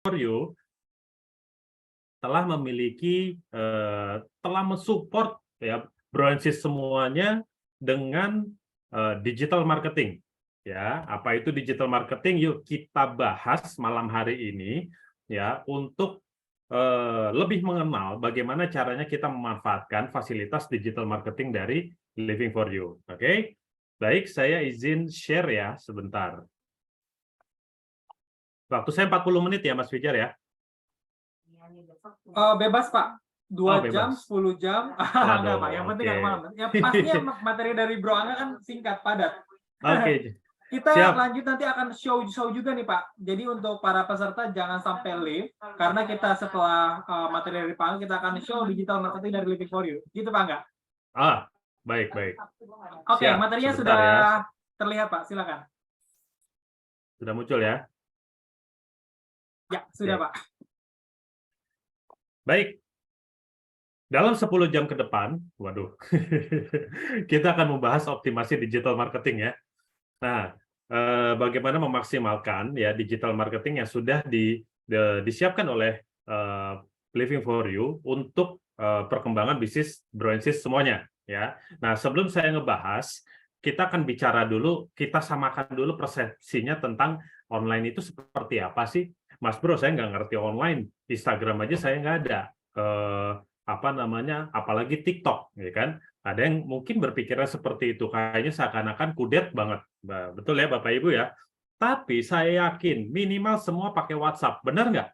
for You telah memiliki telah mensupport ya branches semuanya dengan digital marketing. Ya, apa itu digital marketing? Yuk kita bahas malam hari ini ya untuk lebih mengenal bagaimana caranya kita memanfaatkan fasilitas digital marketing dari Living for You. Oke. Baik, saya izin share ya sebentar. Waktu saya 40 menit ya Mas Fijar ya. Bebas Pak, Oh, 2 jam, bebas. 10 jam, enggak Pak, yang Waduh, penting oke. nggak malam. Ya pastinya materi dari Bro Angga kan singkat, padat. Oke, Kita siap. lanjut nanti akan show juga nih Pak. Jadi untuk para peserta jangan sampai leave, karena kita setelah materi dari Pak Angga, kita akan show digital marketing dari Living for You. Gitu Pak Angga? Ah, baik, baik. Oke, Siap, materinya sebentar sudah ya. terlihat Pak, silakan. Sudah muncul ya. Ya, sudah Oke. Pak. Baik. Dalam 10 jam ke depan, waduh, kita akan membahas optimasi digital marketing ya. Nah, bagaimana memaksimalkan ya digital marketing yang sudah disiapkan oleh Living for You untuk perkembangan bisnis branches semuanya ya. Nah, sebelum saya ngebahas, kita akan bicara dulu, kita samakan dulu persepsinya tentang online itu seperti apa sih, Mas Bro? Saya nggak ngerti online, Instagram aja saya nggak ada. Apa namanya, apalagi TikTok, ya kan? Ada yang mungkin berpikiran seperti itu, kayaknya seakan-akan kudet banget. Betul ya Bapak Ibu ya? Tapi saya yakin minimal semua pakai WhatsApp, benar nggak?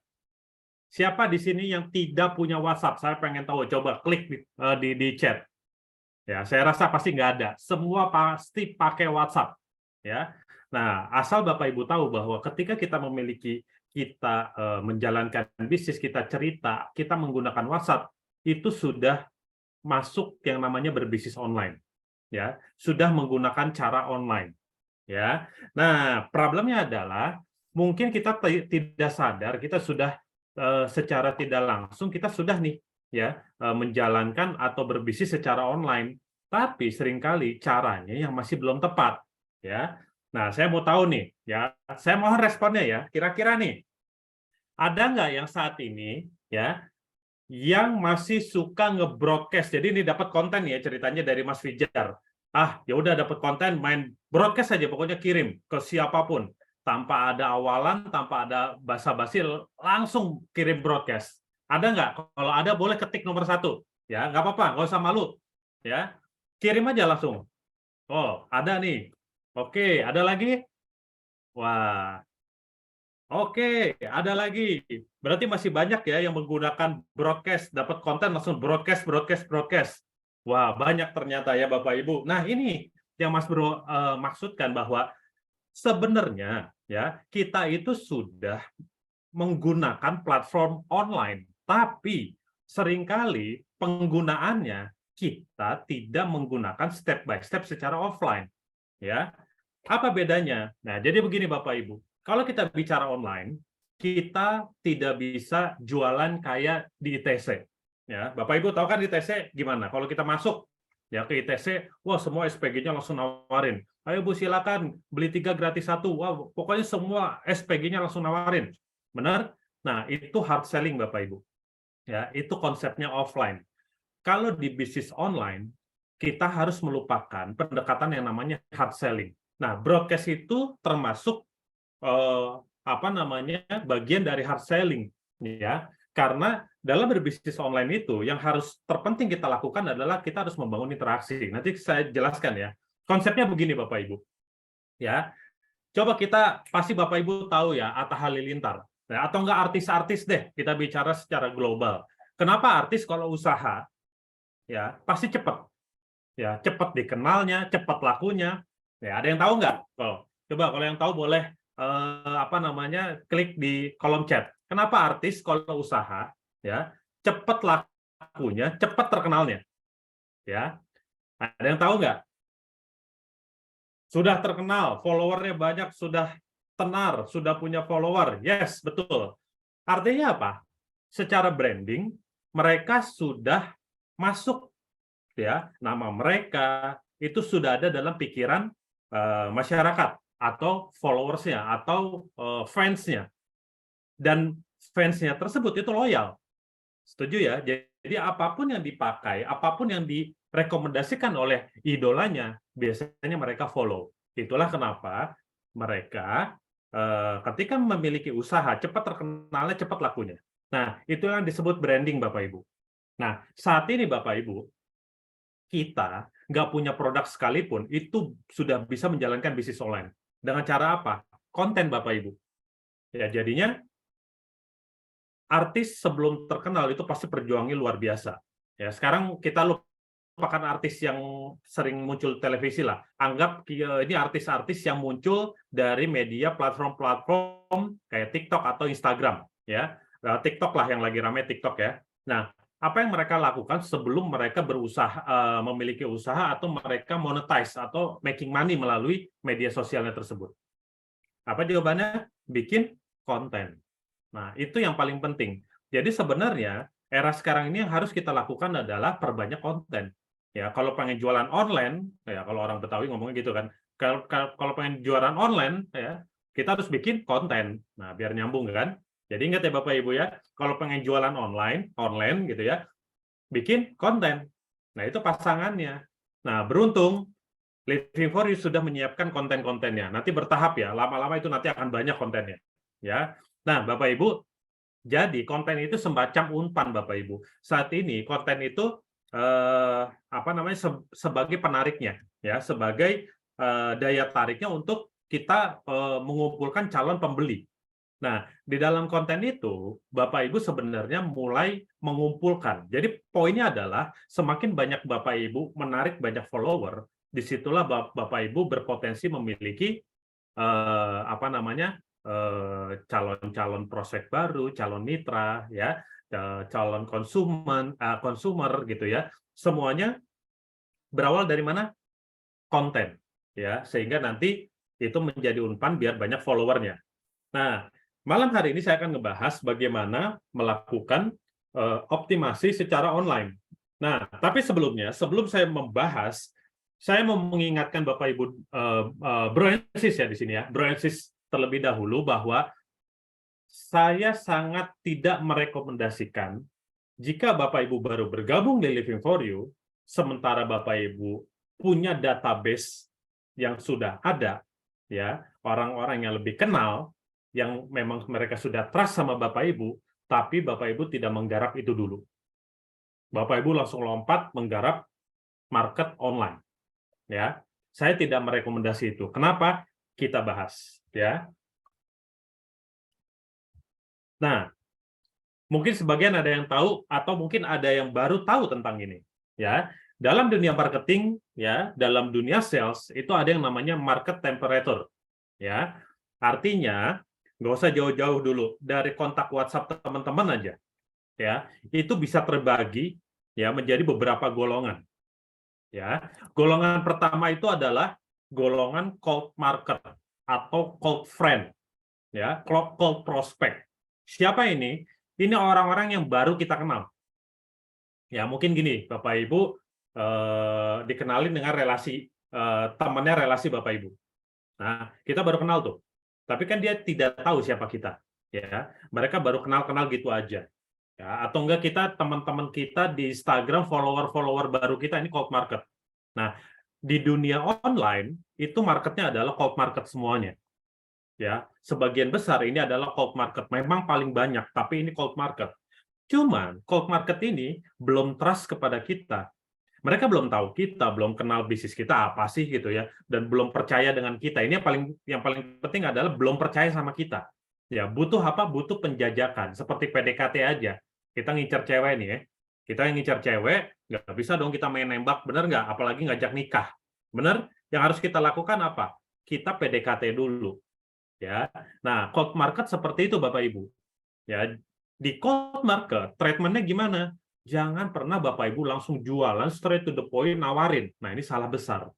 Siapa di sini yang tidak punya WhatsApp? Saya pengen tahu, coba klik di chat. Ya, saya rasa pasti nggak ada. Semua pasti pakai WhatsApp. Ya. Nah, asal Bapak Ibu tahu bahwa ketika kita menjalankan bisnis, kita cerita, kita menggunakan WhatsApp, itu sudah masuk yang namanya berbisnis online, ya, sudah menggunakan cara online, ya. Nah, problemnya adalah mungkin kita tidak sadar, kita sudah secara tidak langsung kita sudah nih, ya, menjalankan atau berbisnis secara online, tapi seringkali caranya yang masih belum tepat, ya. Nah, saya mau tahu nih, ya, saya mohon responnya ya, kira-kira nih, ada nggak yang saat ini, ya, yang masih suka nge-broadcast. Jadi ini dapat konten ya ceritanya dari Mas Fijar. Ah, ya udah dapat konten, main broadcast saja, pokoknya kirim ke siapapun tanpa ada awalan, tanpa ada basa-basi, langsung kirim broadcast. Ada nggak? Kalau ada boleh ketik nomor 1. Ya, nggak apa-apa, nggak usah malu. Ya, kirim aja langsung. Oh, ada nih. Oke, ada lagi? Wah, oke, ada lagi. Berarti masih banyak ya yang menggunakan broadcast, dapat konten langsung broadcast, broadcast, broadcast. Wah, banyak ternyata ya Bapak Ibu. Nah, ini yang Mas Bro maksudkan bahwa sebenarnya ya kita itu sudah menggunakan platform online, tapi seringkali penggunaannya kita tidak menggunakan step by step secara offline, ya. Apa bedanya? Nah, jadi begini Bapak Ibu, kalau kita bicara online, kita tidak bisa jualan kayak di ITC. Ya, Bapak Ibu tahu kan di ITC gimana? Kalau kita masuk ya ke ITC, wah semua SPG-nya langsung nawarin. Ayo Bu silakan beli 3 gratis 1. Wah, pokoknya semua SPG-nya langsung nawarin. Benar? Nah, itu hard selling Bapak Ibu. Ya, itu konsepnya offline. Kalau di bisnis online, kita harus melupakan pendekatan yang namanya hard selling. Nah, broadcast itu termasuk apa namanya bagian dari hard selling, ya. Karena dalam berbisnis online itu yang harus terpenting kita lakukan adalah kita harus membangun interaksi. Nanti saya jelaskan ya. Konsepnya begini Bapak Ibu, ya. Coba kita pasti Bapak Ibu tahu ya Atta Halilintar, ya, atau enggak artis-artis deh. Kita bicara secara global. Kenapa artis kalau usaha ya pasti cepat, ya cepat dikenalnya, cepat lakunya. Ya ada yang tahu nggak? Coba kalau yang tahu boleh apa namanya klik di kolom chat. Kenapa artis kalau usaha ya cepat lakunya, cepat terkenalnya? Ya ada yang tahu nggak? Sudah terkenal, followernya banyak, sudah tenar, sudah punya follower. Yes, betul. Artinya apa? Secara branding mereka sudah masuk, ya, nama mereka itu sudah ada dalam pikiran masyarakat atau followersnya atau fansnya, dan fansnya tersebut itu loyal. Setuju ya? Jadi apapun yang dipakai, apapun yang direkomendasikan oleh idolanya, biasanya mereka follow. Itulah kenapa mereka ketika memiliki usaha, cepat terkenalnya, cepat lakunya. Nah, itu yang disebut branding, Bapak Ibu. Nah, saat ini Bapak Ibu, kita nggak punya produk sekalipun, itu sudah bisa menjalankan bisnis online. Dengan cara apa? Konten, Bapak Ibu. Ya, jadinya artis sebelum terkenal itu pasti perjuangnya luar biasa. Ya, sekarang kita lupakan artis yang sering muncul televisi lah. Anggap ini artis-artis yang muncul dari media platform-platform kayak TikTok atau Instagram, ya. TikTok lah yang lagi ramai, TikTok ya. Nah, apa yang mereka lakukan sebelum mereka berusaha memiliki usaha atau mereka monetize atau making money melalui media sosialnya tersebut? Apa jawabannya? Bikin konten. Nah, itu yang paling penting. Jadi sebenarnya era sekarang ini yang harus kita lakukan adalah perbanyak konten. Ya, kalau pengen jualan online, ya kalau orang Betawi ngomongnya gitu kan. Kalau pengen jualan online, ya kita harus bikin konten. Nah, biar nyambung kan. Jadi ingat ya Bapak Ibu ya, kalau pengen jualan online gitu ya, bikin konten. Nah, itu pasangannya. Nah, beruntung Living for You sudah menyiapkan konten-kontennya. Nanti bertahap ya, lama-lama itu nanti akan banyak kontennya. Ya. Nah, Bapak Ibu, jadi konten itu semacam umpan Bapak Ibu. Saat ini konten itu apa namanya sebagai penariknya, ya, sebagai daya tariknya untuk kita mengumpulkan calon pembeli. Nah, di dalam konten itu Bapak Ibu sebenarnya mulai mengumpulkan. Jadi poinnya adalah semakin banyak Bapak Ibu menarik banyak follower, disitulah Bapak Ibu berpotensi memiliki apa namanya calon-calon prospek baru, calon mitra, ya, calon konsumer gitu ya. Semuanya berawal dari mana? Konten, ya, sehingga nanti itu menjadi umpan biar banyak followernya. Nah, malam hari ini saya akan ngebahas bagaimana melakukan optimasi secara online. Nah, tapi sebelumnya, sebelum saya membahas, saya mau mengingatkan Bapak Ibu Bro Ensis ya di sini ya, Bro Ensis terlebih dahulu bahwa saya sangat tidak merekomendasikan jika Bapak Ibu baru bergabung di Living for You, sementara Bapak Ibu punya database yang sudah ada, ya, orang-orang yang lebih kenal, yang memang mereka sudah trust sama Bapak Ibu, tapi Bapak Ibu tidak menggarap itu dulu. Bapak Ibu langsung lompat menggarap market online. Ya, saya tidak merekomendasi itu. Kenapa? Kita bahas, ya. Nah, mungkin sebagian ada yang tahu atau mungkin ada yang baru tahu tentang ini, ya. Dalam dunia marketing, ya, dalam dunia sales itu ada yang namanya market temperature, ya. Artinya nggak usah jauh-jauh dulu dari kontak WhatsApp teman-teman aja, ya. Itu bisa terbagi ya menjadi beberapa golongan. Ya, golongan pertama itu adalah golongan cold market atau cold friend, ya, cold prospect. Siapa ini? Ini orang-orang yang baru kita kenal. Ya, mungkin gini, Bapak Ibu dikenalin dengan relasi temannya relasi Bapak Ibu. Nah, kita baru kenal tuh. Tapi kan dia tidak tahu siapa kita, ya. Mereka baru kenal-kenal gitu aja. Ya, atau enggak kita teman-teman kita di Instagram follower-follower baru kita ini cold market. Nah, di dunia online itu marketnya adalah cold market semuanya. Ya, sebagian besar ini adalah cold market. Memang paling banyak, tapi ini cold market. Cuman cold market ini belum trust kepada kita. Mereka belum tahu kita, belum kenal bisnis kita apa sih gitu ya, dan belum percaya dengan kita. Ini yang paling penting adalah belum percaya sama kita. Ya, butuh apa? Butuh penjajakan, seperti PDKT aja. Kita ngincer cewek nih ya. Kita yang ngincer cewek, nggak bisa dong kita main nembak, bener nggak? Apalagi ngajak nikah. Bener? Yang harus kita lakukan apa? Kita PDKT dulu. Ya. Nah, cold market seperti itu Bapak Ibu. Ya, di cold market treatmentnya gimana? Jangan pernah Bapak Ibu langsung jualan straight to the point, nawarin. Nah, ini salah besar.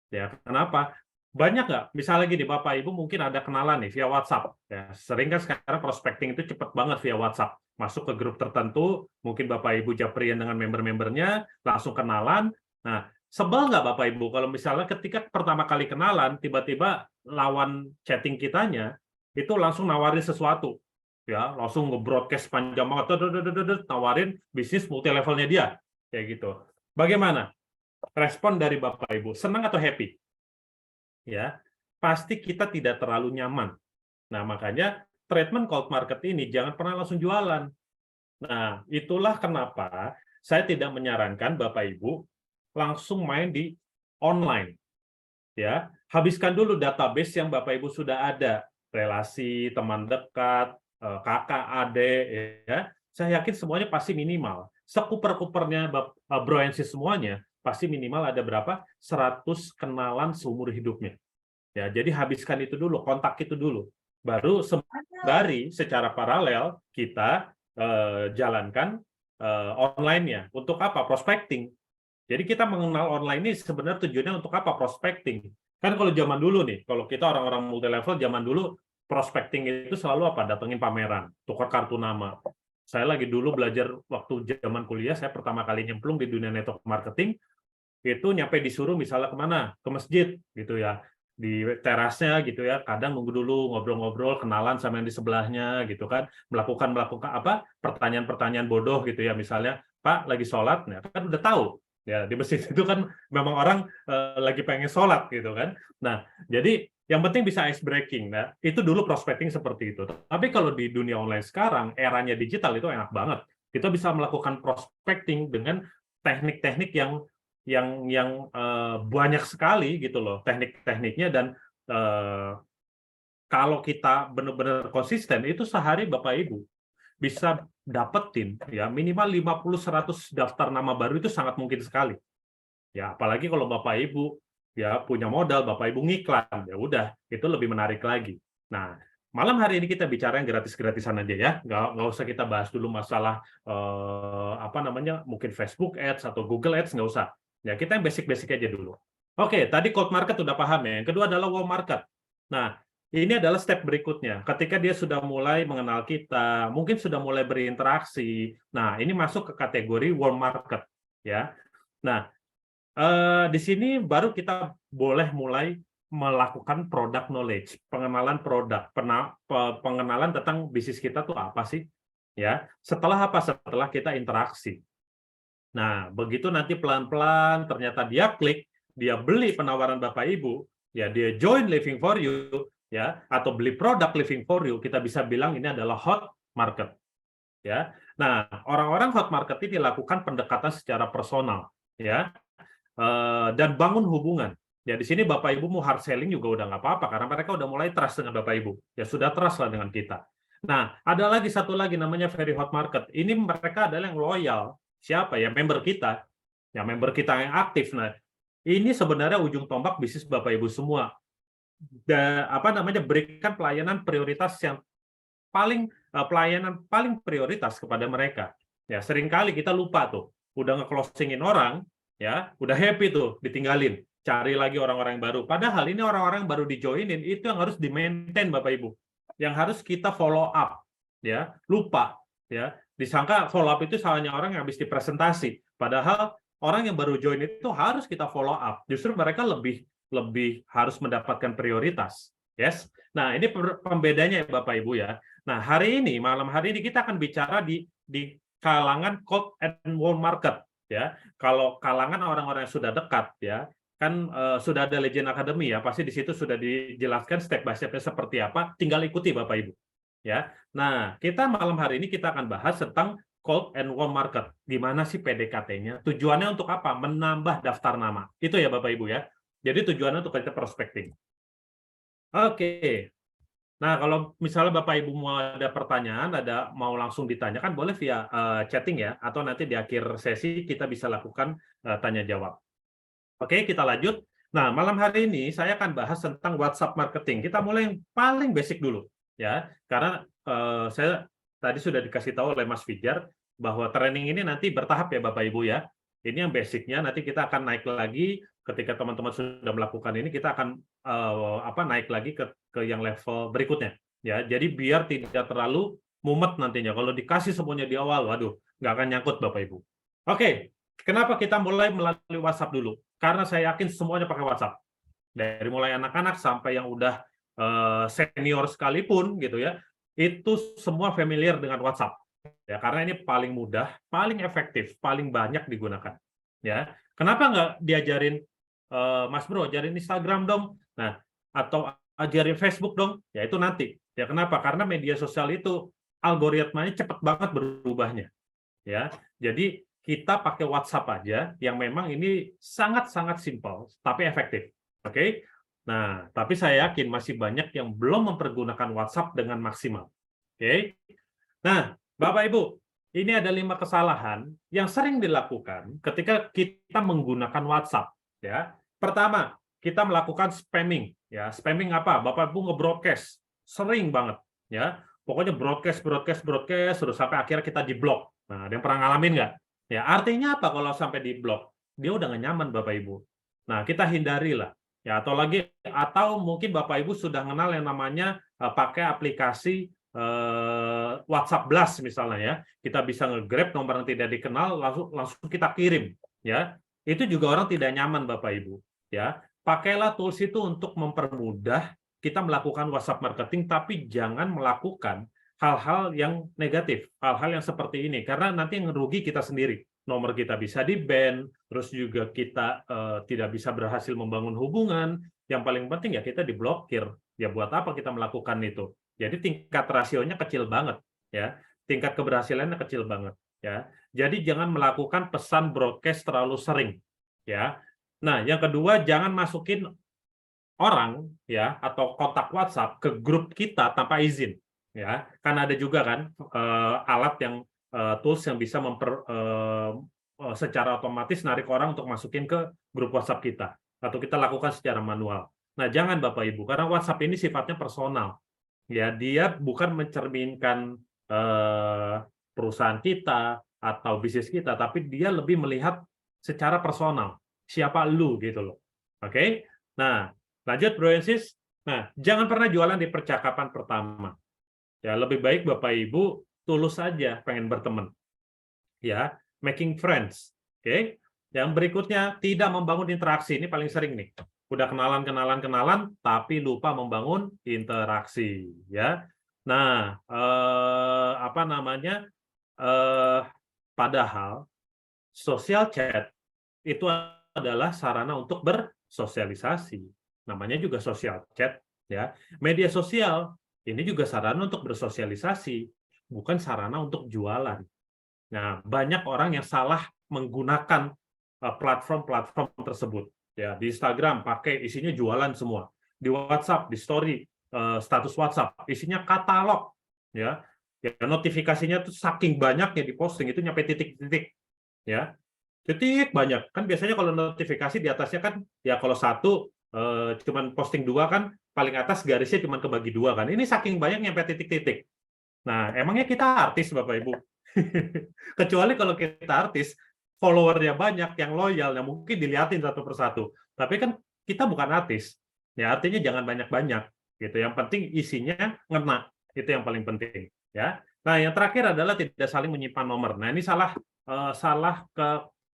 Ya, kenapa? Banyak nggak? Misalnya gini, Bapak Ibu mungkin ada kenalan nih via WhatsApp. Ya, sering kan sekarang prospecting itu cepat banget via WhatsApp. Masuk ke grup tertentu, mungkin Bapak Ibu japrian dengan member-membernya, langsung kenalan. Nah, sebel nggak Bapak Ibu kalau misalnya ketika pertama kali kenalan, tiba-tiba lawan chatting kitanya, itu langsung nawarin sesuatu. ya langsung nge-broadcast panjang banget, nawarin bisnis multi levelnya dia, kayak gitu. Bagaimana respon dari Bapak Ibu? Senang atau happy? Ya, pasti kita tidak terlalu nyaman. Nah, makanya treatment cold market ini jangan pernah langsung jualan. Nah, itulah kenapa saya tidak menyarankan Bapak Ibu langsung main di online. Ya, habiskan dulu database yang Bapak Ibu sudah ada, relasi, teman dekat, kakak, adik, ya. Saya yakin semuanya pasti minimal. Sekuper-kupernya Bro and Sis semuanya, pasti minimal ada berapa? 100 kenalan seumur hidupnya. Ya, jadi habiskan itu dulu, kontak itu dulu. Baru sembari secara paralel kita jalankan online-nya. Untuk apa? Prospecting. Jadi kita mengenal online ini sebenarnya tujuannya untuk apa? Prospecting. Kan kalau zaman dulu nih, kalau kita orang-orang multi level zaman dulu prospecting itu selalu apa? Datengin pameran, tukar kartu nama. Saya lagi dulu belajar waktu zaman kuliah, saya pertama kali nyemplung di dunia network marketing, itu nyampe disuruh misalnya kemana? Ke masjid gitu ya. Di terasnya gitu ya, kadang nunggu dulu ngobrol-ngobrol, kenalan sama yang di sebelahnya gitu kan, melakukan apa? Pertanyaan-pertanyaan bodoh gitu ya, misalnya Pak lagi sholat, nah kan udah tahu ya di masjid itu kan memang orang lagi pengen sholat gitu kan. Nah, jadi yang penting bisa ice breaking. Nah, itu dulu prospecting seperti itu. Tapi kalau di dunia online sekarang, eranya digital itu enak banget. Kita bisa melakukan prospecting dengan teknik-teknik yang banyak sekali gitu loh teknik-tekniknya, dan kalau kita benar-benar konsisten itu sehari Bapak Ibu bisa dapetin ya minimal 50-100 daftar nama baru, itu sangat mungkin sekali. Ya, apalagi kalau Bapak Ibu ya punya modal, Bapak Ibu ngiklan, ya udah itu lebih menarik lagi. Nah, malam hari ini kita bicara yang gratis-gratisan aja ya, nggak usah kita bahas dulu masalah apa namanya, mungkin Facebook Ads atau Google Ads, nggak usah. Ya, kita yang basic-basic aja dulu. Oke, tadi cold market udah paham ya. Yang kedua adalah warm market. Nah, ini adalah step berikutnya. Ketika dia sudah mulai mengenal kita, mungkin sudah mulai berinteraksi. Nah, ini masuk ke kategori warm market, ya. Nah, di sini baru kita boleh mulai melakukan product knowledge, pengenalan produk, pengenalan tentang bisnis kita tuh apa sih, ya. Setelah apa? Setelah kita interaksi. Nah, begitu nanti pelan-pelan ternyata dia klik, dia beli penawaran Bapak Ibu, ya dia join Living for You, ya, atau beli produk Living for You, kita bisa bilang ini adalah hot market, ya. Nah, orang-orang hot market ini dilakukan pendekatan secara personal, ya, dan bangun hubungan. Ya, di sini Bapak Ibu mau hard selling juga udah nggak apa-apa, karena mereka udah mulai trust dengan Bapak Ibu, ya sudah trust lah dengan kita. Nah, ada lagi satu lagi namanya very hot market. Ini mereka adalah yang loyal. Siapa ya? Member kita. Ya, member kita yang aktif. Nah, ini sebenarnya ujung tombak bisnis Bapak Ibu semua. Apa namanya, berikan pelayanan prioritas yang pelayanan paling prioritas kepada mereka. Ya, seringkali kita lupa tuh, udah nge-closingin orang, ya, udah happy tuh, ditinggalin, cari lagi orang-orang yang baru. Padahal ini orang-orang yang baru di-joinin itu yang harus di-maintain Bapak Ibu, yang harus kita follow up, ya, lupa, ya, disangka follow up itu salahnya orang yang habis dipresentasi. Padahal orang yang baru join itu harus kita follow up. Justru mereka lebih harus mendapatkan prioritas. Yes. Nah, ini pembedanya ya Bapak Ibu ya. Nah, malam hari ini kita akan bicara di kalangan cold and warm market ya. Kalau kalangan orang-orang yang sudah dekat ya, kan sudah ada Legend Academy ya, pasti di situ sudah dijelaskan step by step-nya seperti apa, tinggal ikuti Bapak Ibu. Ya. Nah, kita malam hari ini kita akan bahas tentang cold and warm market. Gimana sih PDKT-nya? Tujuannya untuk apa? Menambah daftar nama. Itu ya Bapak Ibu ya. Jadi tujuannya untuk kita prospecting. Oke. Nah, kalau misalnya Bapak Ibu mau ada pertanyaan, mau langsung ditanyakan, boleh via chatting ya, atau nanti di akhir sesi kita bisa lakukan tanya jawab. Oke, kita lanjut. Nah, malam hari ini saya akan bahas tentang WhatsApp marketing. Kita mulai yang paling basic dulu, ya, karena saya tadi sudah dikasih tahu oleh Mas Fijar bahwa training ini nanti bertahap ya Bapak Ibu ya. Ini yang basicnya, nanti kita akan naik lagi ketika teman-teman sudah melakukan ini, kita akan naik lagi ke yang level berikutnya. Ya, jadi biar tidak terlalu mumet nantinya. Kalau dikasih semuanya di awal, waduh, nggak akan nyangkut Bapak Ibu. Oke, kenapa kita mulai melalui WhatsApp dulu? Karena saya yakin semuanya pakai WhatsApp. Dari mulai anak-anak sampai yang udah senior sekalipun gitu ya, itu semua familiar dengan WhatsApp. Ya, karena ini paling mudah, paling efektif, paling banyak digunakan. Ya, kenapa nggak diajarin, Mas Bro, ajarin Instagram dong, nah, atau ajarin Facebook dong? Ya itu nanti. Ya kenapa? Karena media sosial itu algoritmanya cepat banget berubahnya. Ya, jadi kita pakai WhatsApp aja, yang memang ini sangat-sangat simpel, tapi efektif. Oke? Nah, tapi saya yakin masih banyak yang belum mempergunakan WhatsApp dengan maksimal. Oke? Nah, Bapak Ibu, ini ada 5 kesalahan yang sering dilakukan ketika kita menggunakan WhatsApp. Ya, pertama, kita melakukan spamming. Ya, spamming apa? Bapak Ibu nge-broadcast, sering banget. Ya, pokoknya broadcast, broadcast, broadcast, terus sampai akhirnya kita diblok. Nah, ada yang pernah ngalamin nggak? Ya, artinya apa kalau sampai diblok? Dia udah nggak nyaman, Bapak Ibu. Nah, kita hindarilah. Ya, atau mungkin Bapak Ibu sudah kenal yang namanya pakai aplikasi WhatsApp Blast misalnya ya, kita bisa nge-grab nomor yang tidak dikenal, langsung kita kirim ya. Itu juga orang tidak nyaman Bapak Ibu ya. Pakailah tools itu untuk mempermudah kita melakukan WhatsApp marketing, tapi jangan melakukan hal-hal yang negatif, hal-hal yang seperti ini, karena nanti yang rugi kita sendiri. Nomor kita bisa di-ban, terus juga kita tidak bisa berhasil membangun hubungan. Yang paling penting ya kita diblokir. Ya buat apa kita melakukan itu? Jadi tingkat rasionya kecil banget ya. Tingkat keberhasilannya kecil banget ya. Jadi jangan melakukan pesan broadcast terlalu sering ya. Nah, yang kedua jangan masukin orang ya atau kontak WhatsApp ke grup kita tanpa izin ya. Kan ada juga kan alat yang tools yang bisa secara otomatis narik orang untuk masukin ke grup WhatsApp kita atau kita lakukan secara manual. Nah, jangan Bapak Ibu karena WhatsApp ini sifatnya personal. Ya, dia bukan mencerminkan perusahaan kita atau bisnis kita, tapi dia lebih melihat secara personal siapa lu gitu loh. Oke? Nah, lanjut Bro and Sis. Nah, jangan pernah jualan di percakapan pertama. Ya, lebih baik Bapak Ibu tulus saja pengen berteman. Ya, making friends. Oke? Yang berikutnya tidak membangun interaksi. Ini paling sering nih. Udah kenalan, tapi lupa membangun interaksi, ya. Nah, apa namanya? Padahal social chat itu adalah sarana untuk bersosialisasi. Namanya juga social chat, ya. Media sosial ini juga sarana untuk bersosialisasi, bukan sarana untuk jualan. Nah, banyak orang yang salah menggunakan platform-platform tersebut. Ya, di Instagram pakai isinya jualan semua. Di WhatsApp, di story, status WhatsApp isinya katalog, ya. Ya, notifikasinya tuh saking banyaknya diposting itu nyampe titik-titik, ya. Titik banyak. Kan biasanya kalau notifikasi di atasnya kan ya kalau satu cuman posting dua kan paling atas garisnya cuman kebagi dua kan. Ini saking banyak nyampe titik-titik. Nah, emangnya kita artis Bapak Ibu? Kecuali kalau kita artis, follower-nya banyak, yang loyal, yang mungkin dilihatin satu persatu. Tapi kan kita bukan artis. Ya, artinya jangan banyak-banyak gitu. Yang penting isinya ngena. Itu yang paling penting, ya. Nah, yang terakhir adalah tidak saling menyimpan nomor. Nah, ini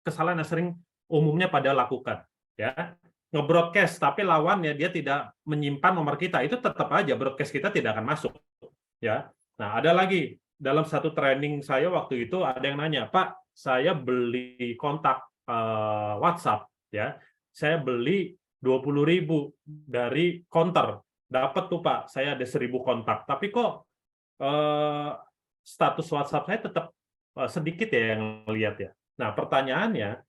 kesalahan yang sering umumnya pada lakukan, ya. Nge-broadcast tapi lawannya dia tidak menyimpan nomor kita, itu tetap aja broadcast kita tidak akan masuk, ya. Nah, ada lagi dalam satu training saya waktu itu ada yang nanya, Pak, saya beli kontak WhatsApp, ya, saya beli 20.000 dari counter, dapat tuh Pak, saya ada 1.000 kontak, tapi kok status WhatsApp saya tetap sedikit ya yang lihat ya. Nah, pertanyaannya,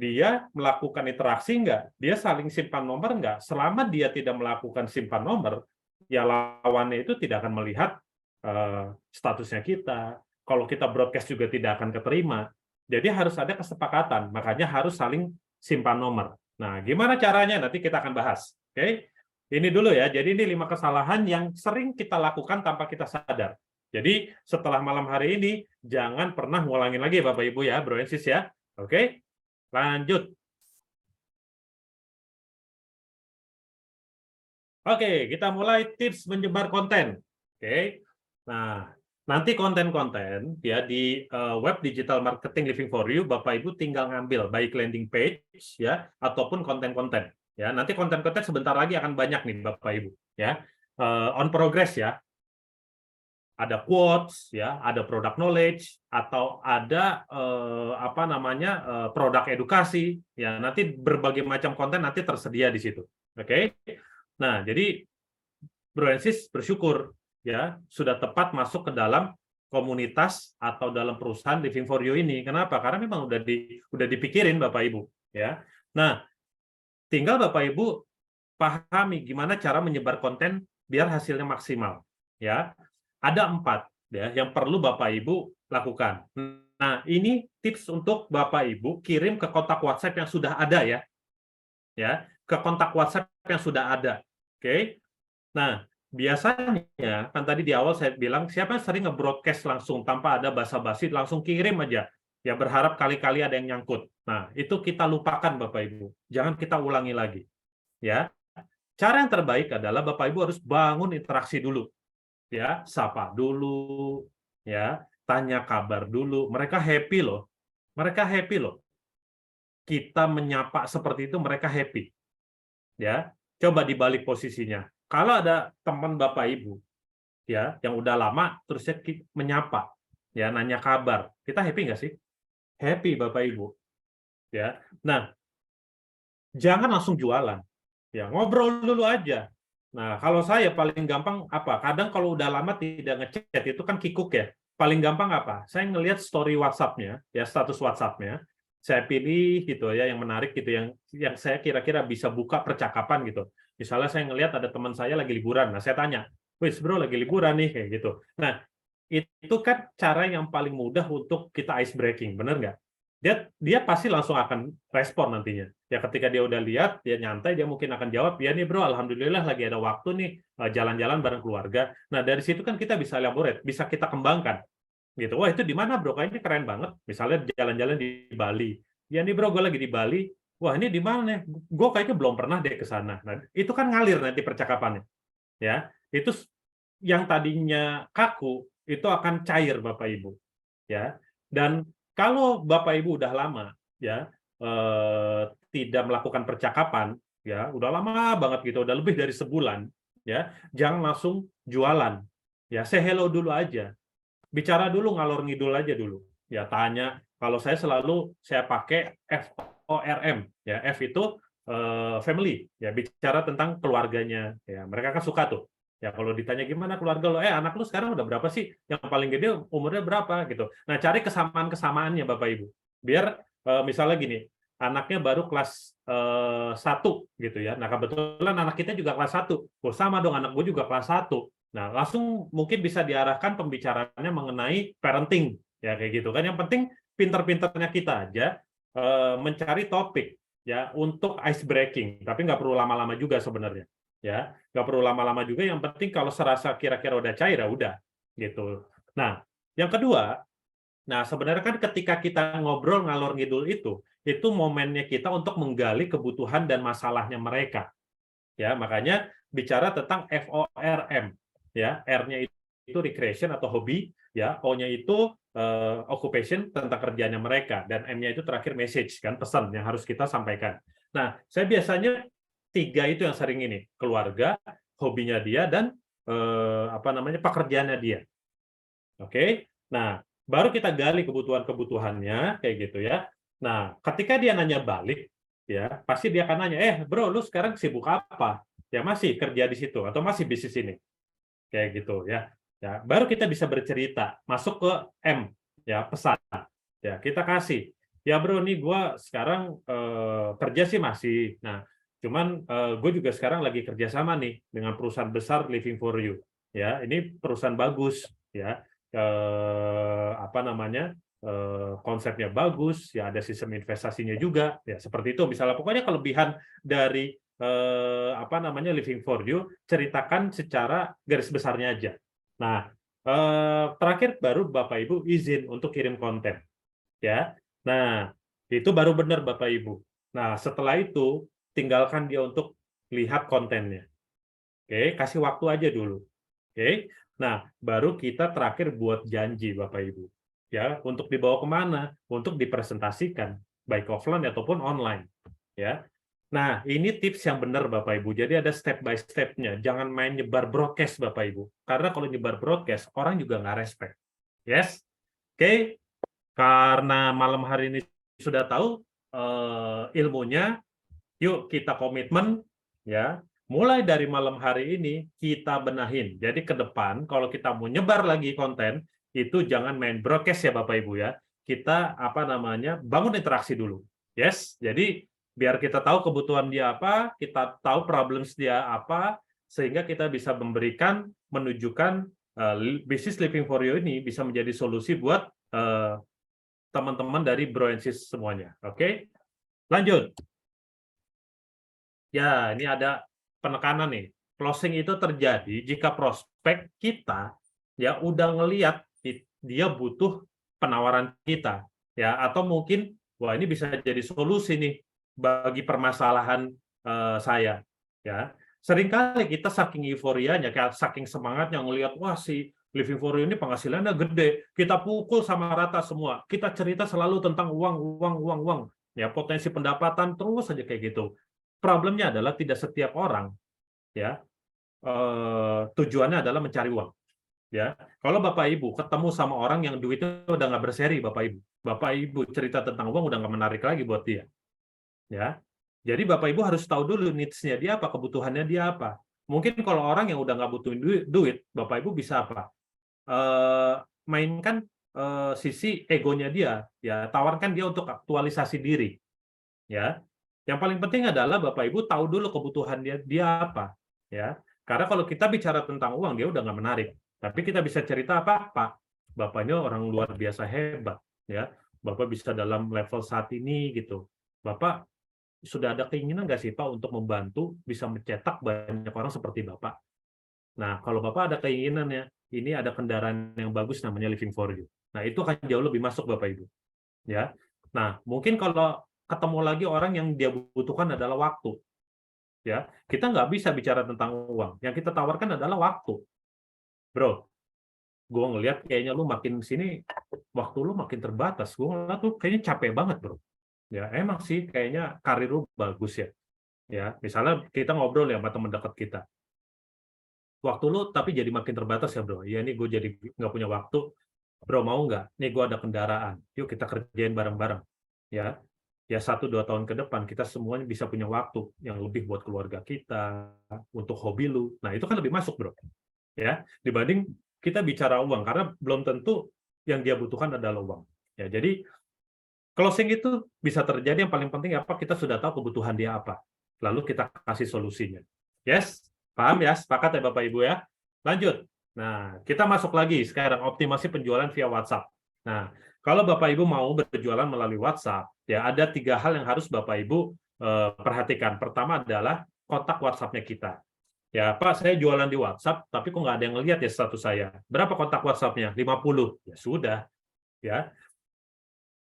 dia melakukan interaksi nggak? Dia saling simpan nomor nggak? Selama dia tidak melakukan simpan nomor, ya lawannya itu tidak akan melihat statusnya kita. Kalau kita broadcast juga tidak akan keterima. Jadi harus ada kesepakatan. Makanya harus saling simpan nomor. Nah, gimana caranya? Nanti kita akan bahas. Oke? Ini dulu ya. Jadi ini 5 kesalahan yang sering kita lakukan tanpa kita sadar. Jadi setelah malam hari ini, jangan pernah ngulangin lagi Bapak Ibu ya, Bro and Sis ya. Oke? Lanjut. Oke, kita mulai tips menyebar konten. Oke. Nah, nanti konten-konten ya di web digital marketing living for you, Bapak Ibu tinggal ngambil baik landing page ya ataupun konten-konten. Ya, nanti konten-konten sebentar lagi akan banyak nih Bapak Ibu ya. On progress ya. ada quotes, ya, ada product knowledge, atau ada produk edukasi, ya, nanti berbagai macam konten nanti tersedia di situ. Oke. Nah, jadi Bro Ensis bersyukur, ya, sudah tepat masuk ke dalam komunitas atau dalam perusahaan Living for You ini. Kenapa? Karena memang udah dipikirin Bapak Ibu, ya. Nah, tinggal Bapak Ibu pahami gimana cara menyebar konten biar hasilnya maksimal, ya. Ada 4, ya, yang perlu Bapak Ibu lakukan. Nah, ini tips untuk Bapak Ibu kirim ke kontak WhatsApp yang sudah ada, ya, ke kontak WhatsApp yang sudah ada. Oke. Nah, biasanya kan tadi di awal saya bilang siapa yang sering nge-broadcast langsung tanpa ada basa-basi, langsung kirim aja. Ya berharap kali-kali ada yang nyangkut. Nah, itu kita lupakan Bapak Ibu. Jangan kita ulangi lagi, ya. Cara yang terbaik adalah Bapak Ibu harus bangun interaksi dulu. Ya, sapa dulu, ya, tanya kabar dulu. Mereka happy loh. Mereka happy loh. Kita menyapa seperti itu mereka happy. Ya. Coba dibalik posisinya. Kalau ada teman Bapak Ibu, ya, yang udah lama terus menyapa, ya, nanya kabar, kita happy nggak sih? Happy Bapak Ibu, ya. Nah, jangan langsung jualan, ya, ngobrol dulu aja. Nah, kalau saya paling gampang apa? Kadang kalau udah lama tidak ngechat itu kan kikuk ya. Paling gampang apa? Saya ngelihat story WhatsApp-nya, ya, status WhatsApp-nya, saya pilih gitu ya yang menarik gitu, yang saya kira-kira bisa buka percakapan gitu. Misalnya saya ngelihat ada teman saya lagi liburan, nah saya tanya, "Wis bro lagi liburan nih," kayak gitu. Nah, itu kan cara yang paling mudah untuk kita ice breaking, bener nggak? Dia pasti langsung akan respon nantinya. Ya ketika dia udah lihat, dia nyantai, dia mungkin akan jawab, "Ya nih bro, alhamdulillah lagi ada waktu nih, jalan-jalan bareng keluarga." Nah dari situ kan kita bisa elaborate, bisa kita kembangkan. Gitu. Wah itu di mana bro? Kayaknya keren banget. Misalnya jalan-jalan di Bali. Ya nih bro, gue lagi di Bali. Wah ini di mana nih? Gue kayaknya belum pernah deh ke sana. Nah, itu kan ngalir nanti percakapannya. Ya, itu yang tadinya kaku itu akan cair Bapak Ibu. Ya, dan kalau Bapak Ibu udah lama ya tidak melakukan percakapan, ya udah lama banget gitu, udah lebih dari sebulan, ya jangan langsung jualan. Ya, say hello dulu aja. Bicara dulu ngalor ngidul aja dulu. Ya tanya, kalau saya pakai FORM, ya F itu family, ya bicara tentang keluarganya. Ya mereka kan suka tuh. Ya kalau ditanya gimana keluarga lo, anak lu sekarang udah berapa sih? Yang paling gede umurnya berapa gitu. Nah, cari kesamaan-kesamaannya Bapak Ibu. Biar misalnya gini, anaknya baru kelas 1 gitu ya. Nah, kebetulan anak kita juga kelas 1. Oh, sama dong anak gue juga kelas 1. Nah, langsung mungkin bisa diarahkan pembicaraannya mengenai parenting, ya kayak gitu kan. Yang penting pinter-pinternya kita aja mencari topik, ya untuk ice breaking. Tapi nggak perlu lama-lama juga sebenarnya, ya nggak perlu lama-lama juga. Yang penting kalau serasa kira-kira udah cair, ya udah, gitu. Nah, yang kedua, nah sebenarnya kan ketika kita ngobrol ngalor ngidul itu momennya kita untuk menggali kebutuhan dan masalahnya mereka. Ya, makanya bicara tentang FORM. Ya, R-nya itu recreation atau hobi, ya, O-nya itu occupation tentang kerjanya mereka, dan M-nya itu terakhir message kan, pesan yang harus kita sampaikan. Nah, saya biasanya 3 itu yang sering ini, keluarga, hobinya dia, dan pekerjaannya dia. Oke. Nah, baru kita gali kebutuhan-kebutuhannya kayak gitu ya. Nah, ketika dia nanya balik, ya, pasti dia akan nanya, bro, lu sekarang sibuk apa? Ya masih kerja di situ atau masih bisnis ini? Kayak gitu ya. Ya, baru kita bisa bercerita, masuk ke M, ya, pesan. Ya, kita kasih. Ya, bro, nih gue sekarang kerja sih masih. Nah, cuman gue juga sekarang lagi kerjasama nih dengan perusahaan besar Living for You. Ya, ini perusahaan bagus, ya. Konsepnya bagus, ya ada sistem investasinya juga, ya seperti itu. Misalnya pokoknya kelebihan dari Living for You, ceritakan secara garis besarnya aja. Nah, terakhir baru Bapak Ibu izin untuk kirim konten, ya. Nah, itu baru benar Bapak Ibu. Nah, setelah itu tinggalkan dia untuk lihat kontennya. Oke, kasih waktu aja dulu. Oke. Nah, baru kita terakhir buat janji Bapak Ibu. Ya, untuk dibawa kemana? Untuk dipresentasikan, baik offline ataupun online. Ya. Nah, ini tips yang benar Bapak Ibu. Jadi ada step by step-nya. Jangan main nyebar broadcast Bapak Ibu. Karena kalau nyebar broadcast, orang juga nggak respect. Yes? Oke? Karena malam hari ini sudah tahu ilmunya, yuk kita komitmen ya. Mulai dari malam hari ini kita benahin. Jadi ke depan kalau kita mau nyebar lagi konten itu jangan main broadcast ya Bapak Ibu ya. Kita apa namanya? Bangun interaksi dulu. Yes. Jadi biar kita tahu kebutuhan dia apa, kita tahu problems dia apa sehingga kita bisa memberikan menunjukkan bisnis Living for You ini bisa menjadi solusi buat teman-teman dari Bro and Sis semuanya. Oke? Lanjut. Ya, ini ada penekanan nih. Closing itu terjadi jika prospek kita ya udah ngelihat dia butuh penawaran kita ya atau mungkin wah ini bisa jadi solusi nih bagi permasalahan saya ya. Seringkali kita saking euforianya, kayak saking semangatnya ngelihat wah si Living for You ini penghasilannya gede, kita pukul sama rata semua. Kita cerita selalu tentang uang, uang, uang, uang. Ya, potensi pendapatan terus saja kayak gitu. Problemnya adalah tidak setiap orang ya tujuannya adalah mencari uang ya. Kalau Bapak Ibu ketemu sama orang yang duitnya udah nggak berseri Bapak Ibu cerita tentang uang udah nggak menarik lagi buat dia ya. Jadi Bapak Ibu harus tahu dulu needs-nya dia apa, kebutuhannya dia apa. Mungkin kalau orang yang udah nggak butuhin duit, Bapak Ibu bisa apa? Mainkan sisi egonya dia ya, tawarkan dia untuk aktualisasi diri ya. Yang paling penting adalah Bapak Ibu tahu dulu kebutuhan dia apa, ya. Karena kalau kita bicara tentang uang dia udah nggak menarik. Tapi kita bisa cerita apa, Pak, Bapaknya orang luar biasa hebat, ya. Bapak bisa dalam level saat ini gitu. Bapak sudah ada keinginan nggak sih Pak untuk membantu bisa mencetak banyak orang seperti Bapak? Nah, kalau Bapak ada keinginannya, ini ada kendaraan yang bagus namanya Living for You. Nah, itu akan jauh lebih masuk Bapak Ibu, ya. Nah, mungkin kalau ketemu lagi orang yang dia butuhkan adalah waktu, ya. Kita nggak bisa bicara tentang uang. Yang kita tawarkan adalah waktu. Bro, gue ngelihat kayaknya lu makin sini, waktu lu makin terbatas. Gue ngeliat tuh kayaknya capek banget, bro. Ya, emang sih kayaknya karir lu bagus ya. Ya, misalnya kita ngobrol ya sama teman dekat kita. Waktu lu tapi jadi makin terbatas ya, bro. Ya, ini gue jadi nggak punya waktu. Bro, mau nggak? Nih gue ada kendaraan. Yuk kita kerjain bareng-bareng. Ya, ya 1-2 tahun ke depan kita semuanya bisa punya waktu yang lebih buat keluarga kita, untuk hobi lu. Nah, itu kan lebih masuk, Bro. Ya, dibanding kita bicara uang karena belum tentu yang dia butuhkan adalah uang. Ya, jadi closing itu bisa terjadi yang paling penting apa kita sudah tahu kebutuhan dia apa. Lalu kita kasih solusinya. Yes? Paham ya? Sepakat ya Bapak Ibu ya? Lanjut. Nah, kita masuk lagi sekarang optimasi penjualan via WhatsApp. Nah, kalau Bapak Ibu mau berjualan melalui WhatsApp, ya ada 3 hal yang harus Bapak Ibu perhatikan. Pertama adalah kontak WhatsApp-nya kita. Ya, Pak, saya jualan di WhatsApp, tapi kok nggak ada yang ngelihat ya status saya. Berapa kontak WhatsApp-nya? 50. Ya sudah. Ya,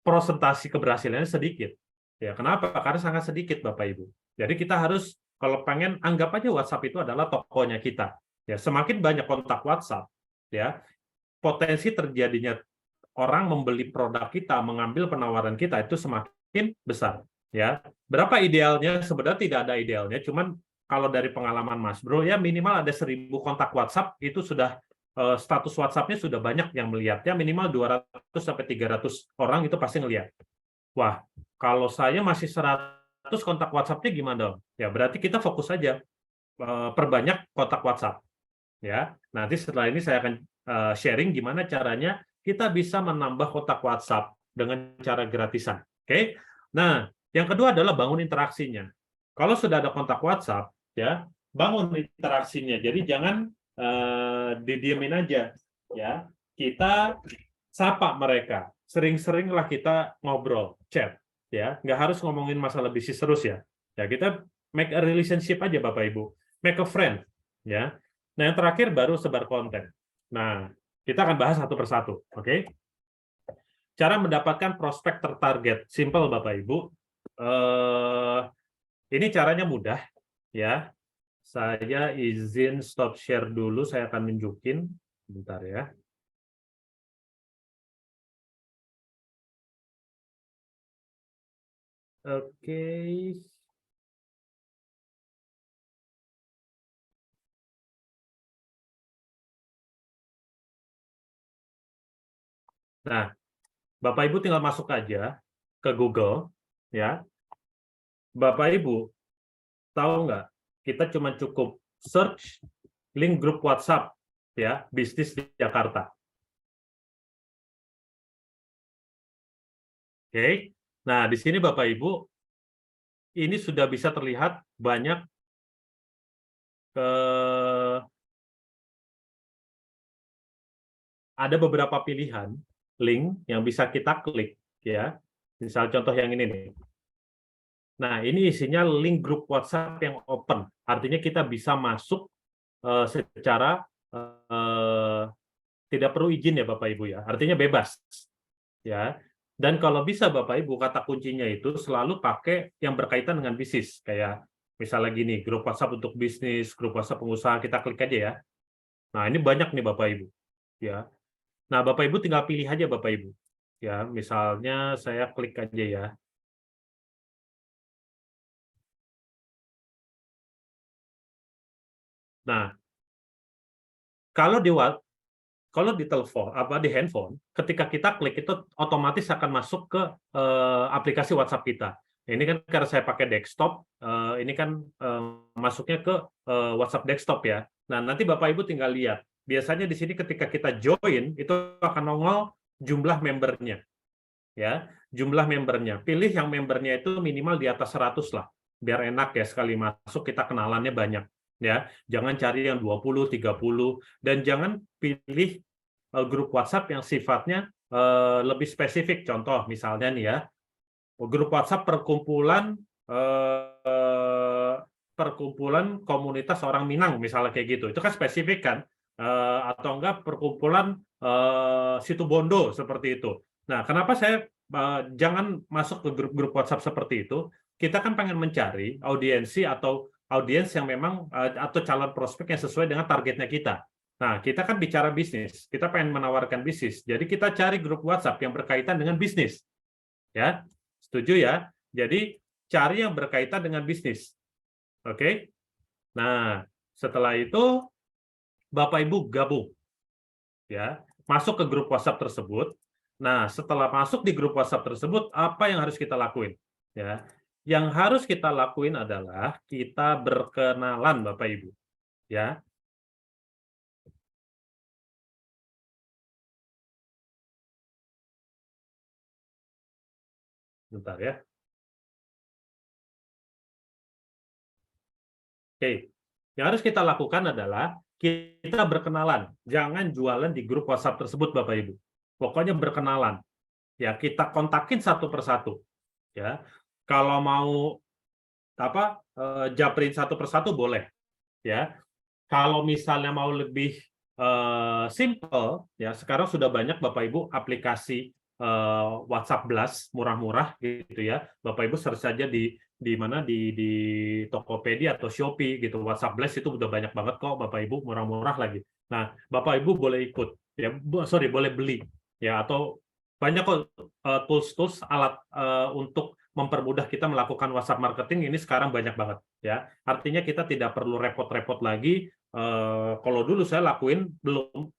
persentase keberhasilannya sedikit. Ya, kenapa? Karena sangat sedikit, Bapak Ibu. Jadi kita harus kalau pengen anggap aja WhatsApp itu adalah tokonya kita. Ya, semakin banyak kontak WhatsApp, ya, potensi terjadinya orang membeli produk kita, mengambil penawaran kita itu semakin besar. Ya, berapa idealnya? Sebenarnya tidak ada idealnya, cuman kalau dari pengalaman Mas Bro, ya minimal ada 1.000 kontak WhatsApp itu sudah status WhatsApp-nya sudah banyak yang melihatnya, minimal 200 sampai 300 orang itu pasti ngelihat. Wah, kalau saya masih 100 kontak WhatsApp-nya gimana dong? Ya berarti kita fokus aja perbanyak kontak WhatsApp. Ya, nanti setelah ini saya akan sharing gimana caranya kita bisa menambah kontak WhatsApp dengan cara gratisan. Oke? Nah, yang kedua adalah bangun interaksinya. Kalau sudah ada kontak WhatsApp, ya bangun interaksinya. Jadi jangan didiemin aja, ya. Kita sapa mereka. Sering-seringlah kita ngobrol, chat, ya. Nggak harus ngomongin masalah bisnis terus ya. Ya kita make a relationship aja Bapak Ibu, make a friend, ya. Nah yang terakhir baru sebar konten. Nah kita akan bahas satu persatu, oke? Cara mendapatkan prospek tertarget, simple Bapak Ibu. Ini caranya mudah, ya. Saya izin stop share dulu, saya akan nunjukin, bentar ya. Oke. Nah, Bapak Ibu tinggal masuk aja ke Google, ya. Bapak Ibu tahu nggak? Kita cuma cukup search link grup WhatsApp, ya, bisnis di Jakarta. Oke. Nah, di sini Bapak Ibu, ini sudah bisa terlihat banyak ada beberapa pilihan link yang bisa kita klik, ya. Misal contoh yang ini nih. Nah, ini isinya link grup WhatsApp yang open. Artinya kita bisa masuk secara tidak perlu izin ya Bapak Ibu ya. Artinya bebas, ya. Dan kalau bisa Bapak Ibu, kata kuncinya itu selalu pakai yang berkaitan dengan bisnis. Kayak misalnya gini, grup WhatsApp untuk bisnis, grup WhatsApp pengusaha, kita klik aja ya. Nah, ini banyak nih Bapak Ibu, ya. Nah, Bapak Ibu tinggal pilih aja Bapak Ibu. Ya, misalnya saya klik aja ya. Nah, kalau di telepon di handphone, ketika kita klik itu otomatis akan masuk ke aplikasi WhatsApp kita. Ini kan karena saya pakai desktop, ini kan masuknya ke WhatsApp desktop ya. Nah, nanti Bapak Ibu tinggal lihat. Biasanya di sini ketika kita join itu akan nongol jumlah membernya, ya, jumlah membernya. Pilih yang membernya itu minimal di atas 100 lah, biar enak ya, sekali masuk kita kenalannya banyak, ya. Jangan cari yang 20, 30, dan jangan pilih grup WhatsApp yang sifatnya lebih spesifik. Contoh misalnya nih ya, grup WhatsApp perkumpulan komunitas orang Minang misalnya kayak gitu. Itu kan spesifik kan? Atau enggak perkumpulan situ Bondo seperti itu. Nah, kenapa saya jangan masuk ke grup-grup WhatsApp seperti itu? Kita kan pengen mencari audiensi atau audiens yang memang atau calon prospek yang sesuai dengan targetnya kita. Nah, kita kan bicara bisnis, kita pengen menawarkan bisnis. Jadi kita cari grup WhatsApp yang berkaitan dengan bisnis. Ya, setuju ya? Jadi cari yang berkaitan dengan bisnis. Oke? Nah, setelah itu Bapak Ibu gabung, ya, masuk ke grup WhatsApp tersebut. Nah, setelah masuk di grup WhatsApp tersebut, apa yang harus kita lakuin? Ya, yang harus kita lakuin adalah kita berkenalan, Bapak Ibu. Ya, bentar ya. Oke, yang harus kita lakukan adalah kita berkenalan. Jangan jualan di grup WhatsApp tersebut, Bapak Ibu. Pokoknya berkenalan. Ya, kita kontakin satu persatu. Ya, kalau mau japrin satu persatu boleh. Ya, kalau misalnya mau lebih simple, ya sekarang sudah banyak Bapak Ibu aplikasi WhatsApp Blast murah-murah gitu ya. Bapak Ibu search saja di mana di Tokopedia atau Shopee gitu. WhatsApp Blast itu udah banyak banget kok Bapak Ibu, murah-murah lagi. Nah, Bapak Ibu boleh ikut ya, boleh beli ya, atau banyak kok tools-tools alat untuk mempermudah kita melakukan WhatsApp marketing ini sekarang banyak banget ya. Artinya kita tidak perlu repot-repot lagi. Kalau dulu saya lakuin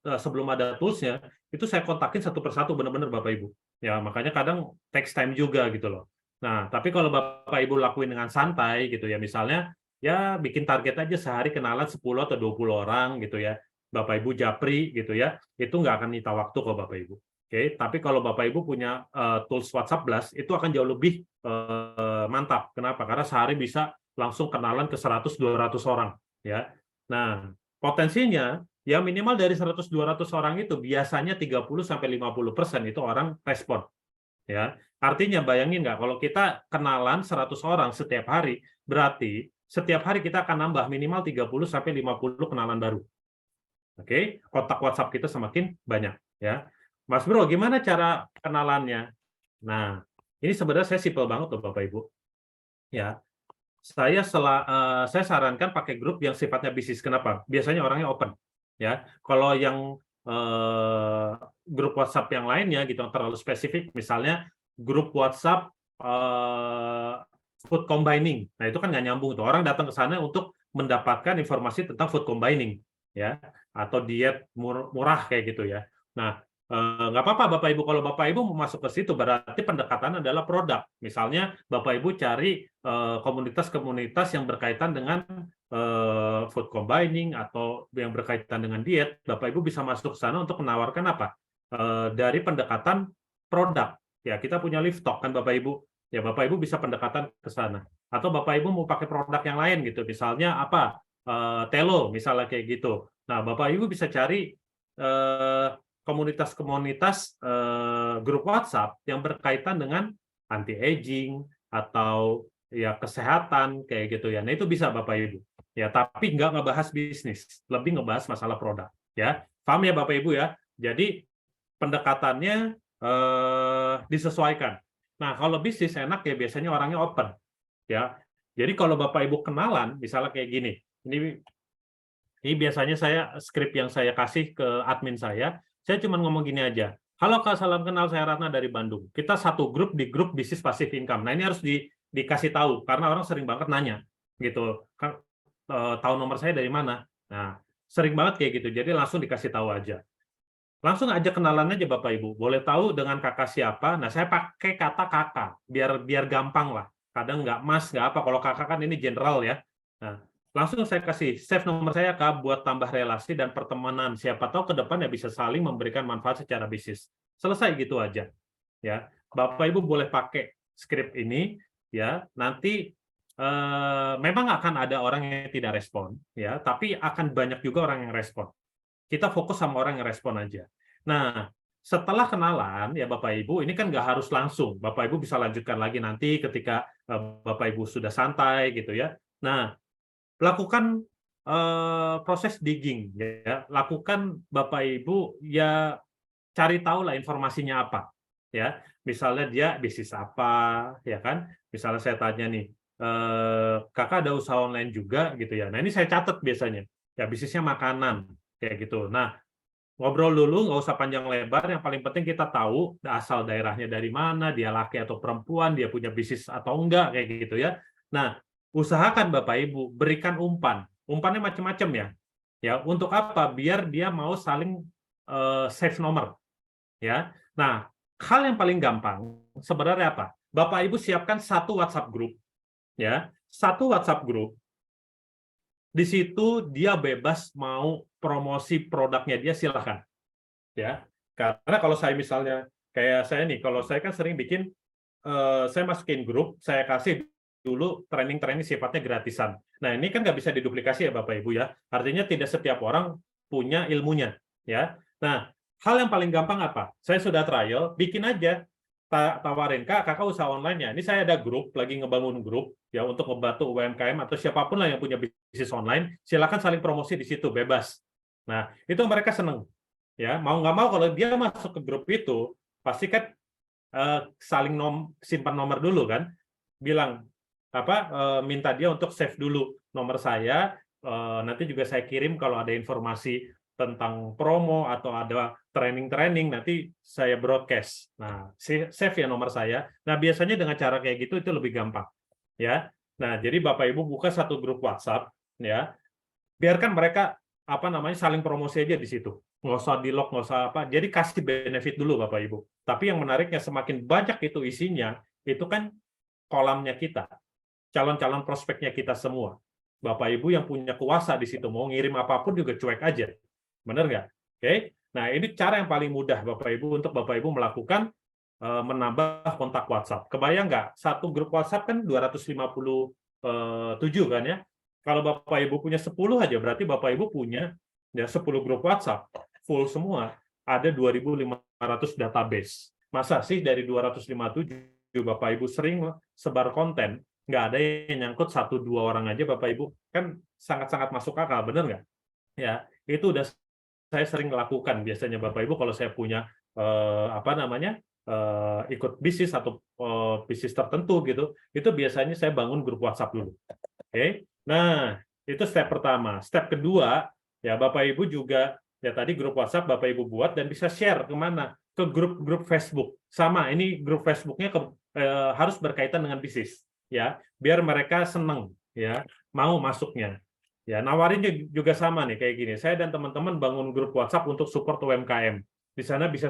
sebelum ada toolsnya, itu saya kontakin satu persatu benar-benar Bapak Ibu. Ya, makanya kadang takes time juga gitu loh. Nah, tapi kalau Bapak Ibu lakuin dengan santai gitu ya, misalnya ya bikin target aja sehari kenalan 10 atau 20 orang gitu ya. Bapak Ibu japri gitu ya, itu nggak akan nyita waktu kok Bapak Ibu. Oke, tapi kalau Bapak Ibu punya tools WhatsApp Blast, itu akan jauh lebih mantap. Kenapa? Karena sehari bisa langsung kenalan ke 100-200 orang ya. Nah, potensinya ya minimal dari 100-200 orang itu biasanya 30-50% itu orang respon. Ya, artinya bayangin nggak kalau kita kenalan 100 orang setiap hari, berarti setiap hari kita akan nambah minimal 30-50 kenalan baru. Oke, kontak WhatsApp kita semakin banyak ya. Mas Bro, gimana cara kenalannya? Nah, ini sebenarnya saya simpel banget loh Bapak Ibu. Ya, saya sarankan pakai grup yang sifatnya bisnis. Kenapa? Biasanya orangnya open. Ya, kalau yang grup WhatsApp yang lainnya gitu yang terlalu spesifik, misalnya grup WhatsApp food combining. Nah, itu kan nggak nyambung tuh. Orang datang ke sana untuk mendapatkan informasi tentang food combining, ya, atau diet murah kayak gitu ya. Nah, nggak apa-apa Bapak Ibu, kalau Bapak Ibu mau masuk ke situ berarti pendekatan adalah produk. Misalnya Bapak Ibu cari komunitas-komunitas yang berkaitan dengan food combining atau yang berkaitan dengan diet, Bapak Ibu bisa masuk ke sana untuk menawarkan apa? Dari pendekatan produk. Ya, kita punya lift talk kan Bapak Ibu. Ya, Bapak Ibu bisa pendekatan ke sana. Atau Bapak Ibu mau pakai produk yang lain gitu. Misalnya apa? Telo misalnya kayak gitu. Nah, Bapak Ibu bisa cari komunitas-komunitas grup WhatsApp yang berkaitan dengan anti-aging atau ya kesehatan kayak gitu ya. Nah, itu bisa Bapak Ibu. Ya, tapi nggak ngebahas bisnis, lebih ngebahas masalah produk ya. Paham ya Bapak Ibu ya? Jadi pendekatannya disesuaikan. Nah, kalau bisnis enak ya biasanya orangnya open ya. Jadi kalau Bapak Ibu kenalan misalnya kayak gini. Ini biasanya saya skrip yang saya kasih ke admin saya cuma ngomong gini aja. Halo Kak, salam kenal, saya Ratna dari Bandung. Kita satu grup di grup bisnis passive income. Nah, ini harus dikasih tahu karena orang sering banget nanya gitu. Kan tahu nomor saya dari mana? Nah, sering banget kayak gitu. Jadi langsung dikasih tahu aja. Langsung aja kenalan aja Bapak Ibu. Boleh tahu dengan kakak siapa? Nah, saya pakai kata kakak biar gampang lah. Kadang nggak mas, nggak apa. Kalau kakak kan ini general ya. Nah, langsung saya kasih save nomor saya Kak buat tambah relasi dan pertemanan. Siapa tahu ke depan ya bisa saling memberikan manfaat secara bisnis. Selesai gitu aja. Ya, Bapak Ibu boleh pakai skrip ini ya. Nanti memang akan ada orang yang tidak respon ya, tapi akan banyak juga orang yang respon. Kita fokus sama orang yang respon aja. Nah, setelah kenalan ya Bapak Ibu, ini kan nggak harus langsung. Bapak Ibu bisa lanjutkan lagi nanti ketika Bapak Ibu sudah santai gitu ya. Nah, lakukan proses digging ya. Lakukan Bapak Ibu ya cari tahu lah informasinya apa ya. Misalnya dia bisnis apa ya kan. Misalnya saya tanya nih, Kakak ada usaha online juga gitu ya. Nah, ini saya catat biasanya. Ya bisnisnya makanan kayak gitu. Nah, ngobrol dulu, nggak usah panjang lebar. Yang paling penting kita tahu asal daerahnya dari mana, dia laki atau perempuan, dia punya bisnis atau enggak kayak gitu ya. Nah, usahakan Bapak Ibu berikan umpan. Umpannya macam-macam ya. Ya, untuk apa? Biar dia mau saling save nomor ya. Nah, hal yang paling gampang sebenarnya apa? Bapak Ibu siapkan satu WhatsApp group ya. Satu WhatsApp group. Di situ dia bebas mau promosi produknya dia silahkan ya, karena kalau saya misalnya kayak saya nih, kalau saya kan sering bikin saya masukin grup, saya kasih dulu training-training sifatnya gratisan. Nah, ini kan nggak bisa diduplikasi ya Bapak Ibu ya, artinya tidak setiap orang punya ilmunya ya. Nah, hal yang paling gampang apa? Saya sudah trial, bikin aja, tawarin kakak usaha online ya, ini saya ada grup, lagi ngebangun grup ya untuk membantu UMKM atau siapapun lah yang punya bisnis online, silakan saling promosi di situ bebas. Nah, itu mereka seneng ya, mau nggak mau kalau dia masuk ke grup itu pasti kan saling simpan nomor dulu kan, bilang apa, minta dia untuk save dulu nomor saya, nanti juga saya kirim kalau ada informasi tentang promo atau ada training-training nanti saya broadcast. Nah, save ya nomor saya. Nah, biasanya dengan cara kayak gitu itu lebih gampang ya. Nah, jadi Bapak Ibu buka satu grup WhatsApp ya, biarkan mereka apa namanya saling promosi aja di situ, nggak usah di lock, nggak usah apa, jadi kasih benefit dulu Bapak Ibu. Tapi yang menariknya semakin banyak itu isinya, itu kan kolamnya kita, calon-calon prospeknya kita semua. Bapak Ibu yang punya kuasa di situ mau ngirim apapun juga cuek aja, benar nggak? Oke, nah ini cara yang paling mudah Bapak Ibu untuk Bapak Ibu melakukan menambah kontak WhatsApp. Kebayang nggak? Satu grup WhatsApp kan 257 kan ya. Kalau Bapak Ibu punya 10 aja, berarti Bapak Ibu punya ya 10 grup WhatsApp, full semua, ada 2.500 database. Masa sih dari 257 Bapak Ibu sering sebar konten, nggak ada yang nyangkut 1-2 orang aja Bapak Ibu, kan sangat-sangat masuk akal, benar nggak? Ya, itu udah saya sering lakukan biasanya Bapak Ibu kalau saya punya apa namanya, ikut bisnis atau bisnis tertentu gitu, itu biasanya saya bangun grup WhatsApp dulu. Oke, nah itu step pertama. Step kedua, ya Bapak Ibu juga, ya tadi grup WhatsApp Bapak Ibu buat dan bisa share kemana? Ke grup-grup Facebook. Sama, ini grup Facebooknya harus berkaitan dengan bisnis, ya, biar mereka seneng, ya, mau masuknya. Ya, nawarin juga sama nih kayak gini. Saya dan teman-teman bangun grup WhatsApp untuk support UMKM. Di sana bisa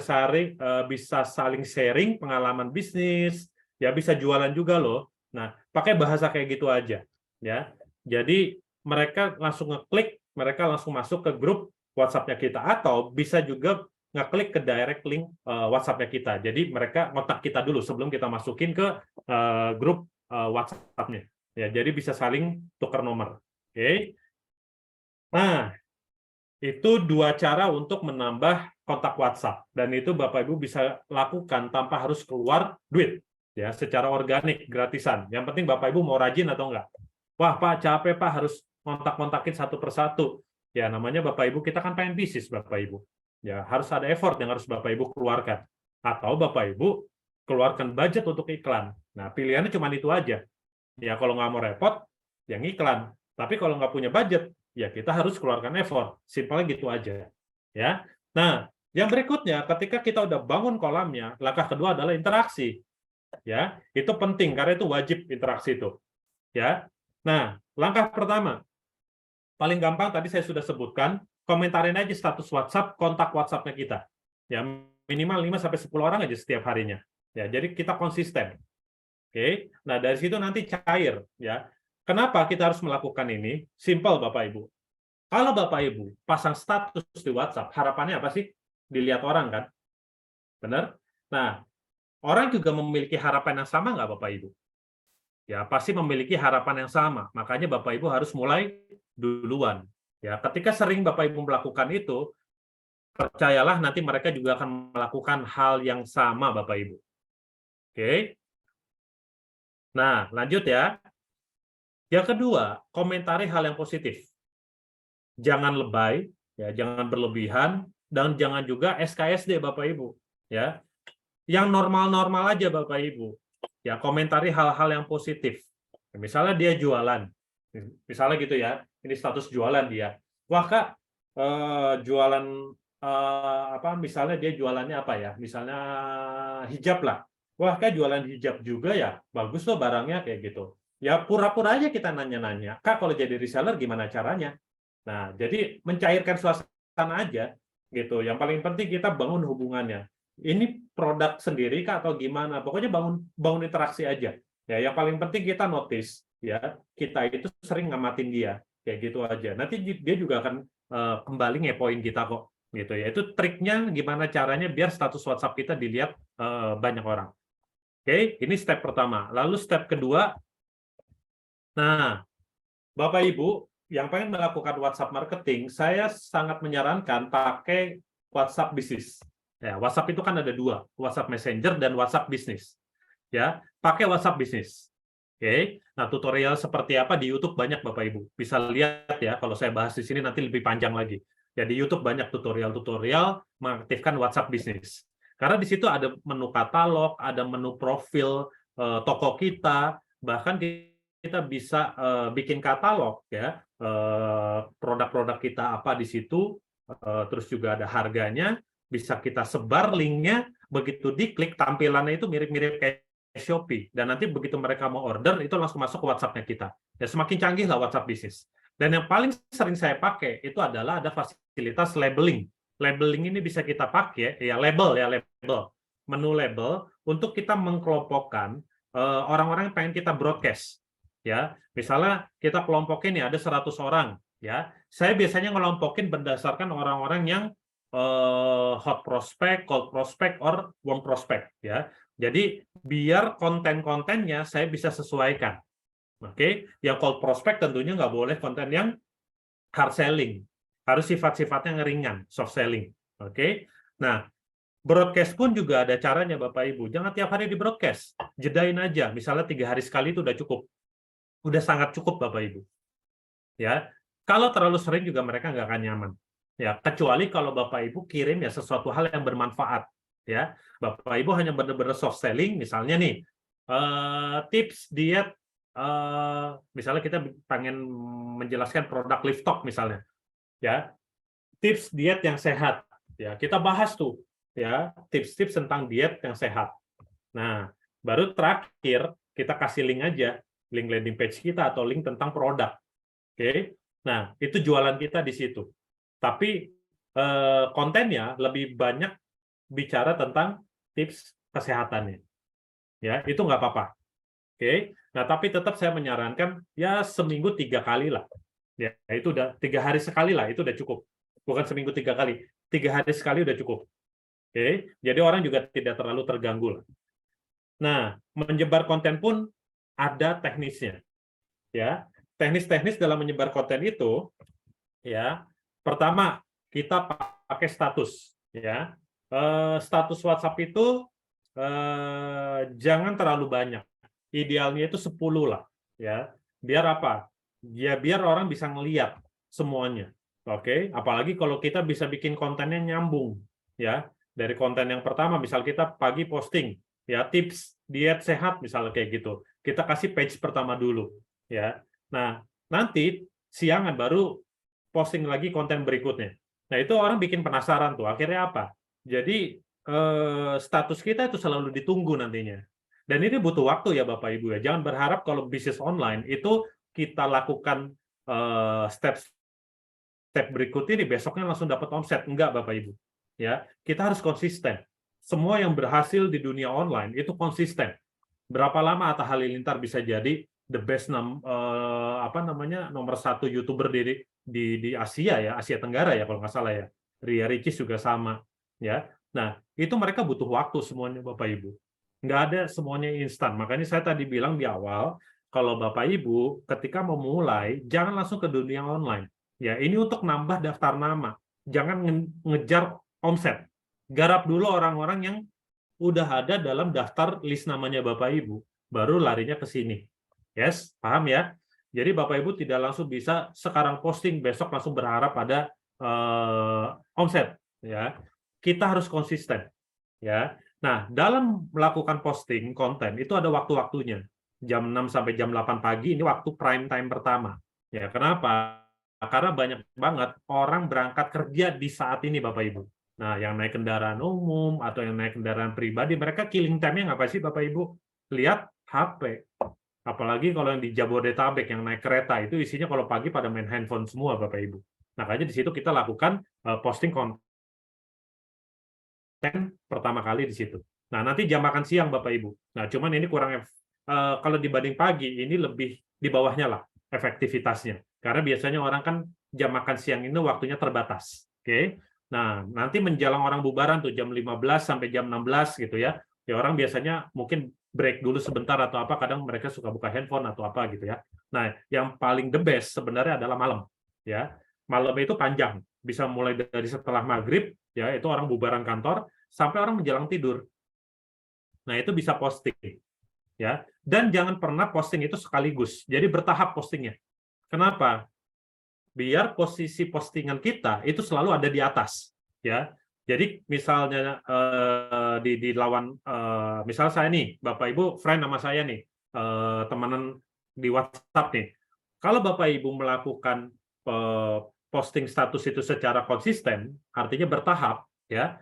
saling sharing pengalaman bisnis, ya bisa jualan juga loh. Nah, pakai bahasa kayak gitu aja, ya. Jadi mereka langsung ngeklik, mereka langsung masuk ke grup WhatsApp-nya kita, atau bisa juga ngeklik ke direct link WhatsApp-nya kita. Jadi mereka kontak kita dulu sebelum kita masukin ke grup WhatsApp-nya. Ya, jadi bisa saling tukar nomor. Oke. Nah, itu dua cara untuk menambah kontak WhatsApp, dan itu Bapak Ibu bisa lakukan tanpa harus keluar duit, ya, secara organik, gratisan. Yang penting Bapak Ibu mau rajin atau enggak. Wah Pak, capek Pak, harus kontak-kontakin satu persatu. Ya, namanya Bapak Ibu, kita kan pengen bisnis Bapak Ibu. Ya, harus ada effort yang harus Bapak Ibu keluarkan. Atau Bapak Ibu keluarkan budget untuk iklan. Nah, pilihannya cuma itu aja. Ya, kalau nggak mau repot, yang iklan. Tapi kalau nggak punya budget, ya kita harus keluarkan effort. Simpelnya gitu aja. Ya. Nah, yang berikutnya, ketika kita udah bangun kolamnya, langkah kedua adalah interaksi. Ya, itu penting karena itu wajib interaksi itu. Ya. Nah, langkah pertama, paling gampang tadi saya sudah sebutkan, komentarin aja status WhatsApp, kontak WhatsApp-nya kita. Ya, minimal 5 sampai 10 orang aja setiap harinya. Ya, jadi kita konsisten. Oke, nah dari situ nanti cair, ya. Kenapa kita harus melakukan ini? Simple, Bapak Ibu. Kalau Bapak Ibu pasang status di WhatsApp, harapannya apa sih? Dilihat orang kan? Benar? Nah, orang juga memiliki harapan yang sama nggak, Bapak Ibu? Ya, pasti memiliki harapan yang sama. Makanya Bapak Ibu harus mulai duluan. Ya, ketika sering Bapak Ibu melakukan itu, percayalah nanti mereka juga akan melakukan hal yang sama, Bapak Ibu. Oke. Nah, lanjut ya. Yang kedua, komentari hal yang positif. Jangan lebay, ya, jangan berlebihan, dan jangan juga SKSD Bapak Ibu, ya. Yang normal-normal aja Bapak Ibu. Ya, komentari hal-hal yang positif. Misalnya dia jualan. Misalnya gitu ya. Ini status jualan dia. Wah, Kak, jualan apa, misalnya dia jualannya apa ya? Misalnya hijab lah. Wah, Kak, jualan hijab juga ya. Bagus loh barangnya kayak gitu. Ya, pura-pura aja kita nanya-nanya. Kak, kalau jadi reseller gimana caranya? Nah, jadi mencairkan suasana aja gitu. Yang paling penting kita bangun hubungannya. Ini produk sendiri Kak atau gimana? Pokoknya bangun interaksi aja. Ya, yang paling penting kita notice ya, kita itu sering ngamatin dia. Kayak gitu aja. Nanti dia juga akan kembali ngepoin kita kok gitu ya. Itu triknya gimana caranya biar status WhatsApp kita dilihat banyak orang. Oke, ini step pertama. Lalu step kedua, nah, Bapak Ibu yang pengen melakukan WhatsApp marketing, saya sangat menyarankan pakai WhatsApp bisnis. Ya, WhatsApp itu kan ada dua, WhatsApp Messenger dan WhatsApp bisnis. Ya, pakai WhatsApp bisnis. Oke, nah tutorial seperti apa di YouTube banyak Bapak Ibu. Bisa lihat ya, kalau saya bahas di sini nanti lebih panjang lagi. Ya, di YouTube banyak tutorial-tutorial mengaktifkan WhatsApp bisnis. Karena di situ ada menu katalog, ada menu profil toko kita, bahkan kita bisa bikin katalog ya, produk-produk kita apa di situ, terus juga ada harganya, bisa kita sebar linknya, begitu diklik tampilannya itu mirip-mirip kayak Shopee, dan nanti begitu mereka mau order itu langsung masuk ke WhatsApp-nya kita. Ya, semakin canggih lah WhatsApp bisnis. Dan yang paling sering saya pakai itu adalah ada fasilitas labeling. Labeling ini bisa kita pakai ya, label, menu label untuk kita mengkelompokkan orang-orang yang pengen kita broadcast. Ya, misalnya kita kelompokin ya ada 100 orang ya. Saya biasanya ngelompokin berdasarkan orang-orang yang hot prospect, cold prospect, or warm prospect ya. Jadi biar konten-kontennya saya bisa sesuaikan. Oke, yang cold prospect tentunya nggak boleh konten yang hard selling, harus sifat-sifatnya ringan, soft selling. Oke, nah broadcast pun juga ada caranya Bapak Ibu. Jangan tiap hari di broadcast, jedain aja. Misalnya 3 hari sekali itu udah cukup, udah sangat cukup Bapak Ibu. Ya, kalau terlalu sering juga mereka nggak akan nyaman. Ya, kecuali kalau Bapak Ibu kirim ya sesuatu hal yang bermanfaat. Ya, Bapak Ibu hanya benar-benar soft selling, misalnya nih tips diet. Misalnya kita pengen menjelaskan produk Lift Talk misalnya, ya tips diet yang sehat, ya kita bahas tuh, ya tips-tips tentang diet yang sehat. Nah, baru terakhir kita kasih link aja, link landing page kita atau link tentang produk. Oke, nah itu jualan kita di situ. Tapi kontennya lebih banyak bicara tentang tips kesehatannya. Ya, itu nggak apa-apa. Oke. Nah, tapi tetap saya menyarankan ya seminggu 3 kali lah. Ya, itu udah 3 hari sekali lah, itu udah cukup. Bukan seminggu 3 kali, 3 hari sekali udah cukup. Oke, jadi orang juga tidak terlalu terganggu lah. Nah, menyebar konten pun ada teknisnya. Ya, teknis-teknis dalam menyebar konten itu, ya, pertama kita pakai status. Ya, status WhatsApp itu jangan terlalu banyak. Idealnya itu 10 lah, ya. Biar apa? Ya biar orang bisa ngelihat semuanya. Oke, apalagi kalau kita bisa bikin kontennya nyambung, ya. Dari konten yang pertama, misal kita pagi posting, ya tips diet sehat misalnya kayak gitu. Kita kasih page pertama dulu, ya. Nah, nanti siangan baru posting lagi konten berikutnya. Nah, itu orang bikin penasaran tuh. Akhirnya apa? Jadi status kita itu selalu ditunggu nantinya. Dan ini butuh waktu ya Bapak Ibu ya. Jangan berharap kalau bisnis online itu kita lakukan step berikut ini besoknya langsung dapat omset. Enggak Bapak Ibu. Ya, kita harus konsisten. Semua yang berhasil di dunia online itu konsisten. Berapa lama Atta Halilintar bisa jadi the best nomor 1 YouTuber di Asia ya, Asia Tenggara ya kalau nggak salah ya. Ria Ricis juga sama ya. Nah, itu mereka butuh waktu semuanya Bapak Ibu. Nggak ada semuanya instan. Makanya saya tadi bilang di awal, kalau Bapak Ibu ketika memulai, jangan langsung ke dunia online. Ya, ini untuk nambah daftar nama. Jangan ngejar omset. Garap dulu orang-orang yang udah ada dalam daftar list namanya Bapak Ibu. Baru larinya ke sini. Yes, paham ya? Jadi Bapak Ibu tidak langsung bisa sekarang posting, besok langsung berharap pada omset. Ya, kita harus konsisten. Ya, nah dalam melakukan posting konten itu ada waktu-waktunya. Jam 6 sampai jam 8 pagi ini waktu prime time pertama. Ya, kenapa? Karena banyak banget orang berangkat kerja di saat ini, Bapak Ibu. Nah, yang naik kendaraan umum atau yang naik kendaraan pribadi, mereka killing time-nya apa sih, Bapak Ibu? Lihat HP. Apalagi kalau yang di Jabodetabek yang naik kereta itu isinya kalau pagi pada main handphone semua, Bapak Ibu. Makanya di situ kita lakukan posting konten pertama kali di situ. Nah, nanti jam makan siang Bapak Ibu. Nah, cuman ini kurang kalau dibanding pagi ini lebih di bawahnya lah efektivitasnya. Karena biasanya orang kan jam makan siang ini waktunya terbatas. Oke. Nah, nanti menjelang orang bubaran tuh jam 15 sampai jam 16 gitu ya. Ya orang biasanya mungkin break dulu sebentar atau apa, kadang mereka suka buka handphone atau apa gitu ya. Nah, yang paling the best sebenarnya adalah malam. Ya. Malam itu panjang, bisa mulai dari setelah maghrib ya, itu orang bubaran kantor sampai orang menjelang tidur. Nah, itu bisa posting ya. Dan jangan pernah posting itu sekaligus. Jadi bertahap postingnya. Kenapa? Biar posisi postingan kita itu selalu ada di atas ya. Jadi misalnya di lawan misal saya nih, Bapak Ibu friend sama saya nih, temenan di WhatsApp nih. Kalau Bapak Ibu melakukan posting status itu secara konsisten, artinya bertahap ya,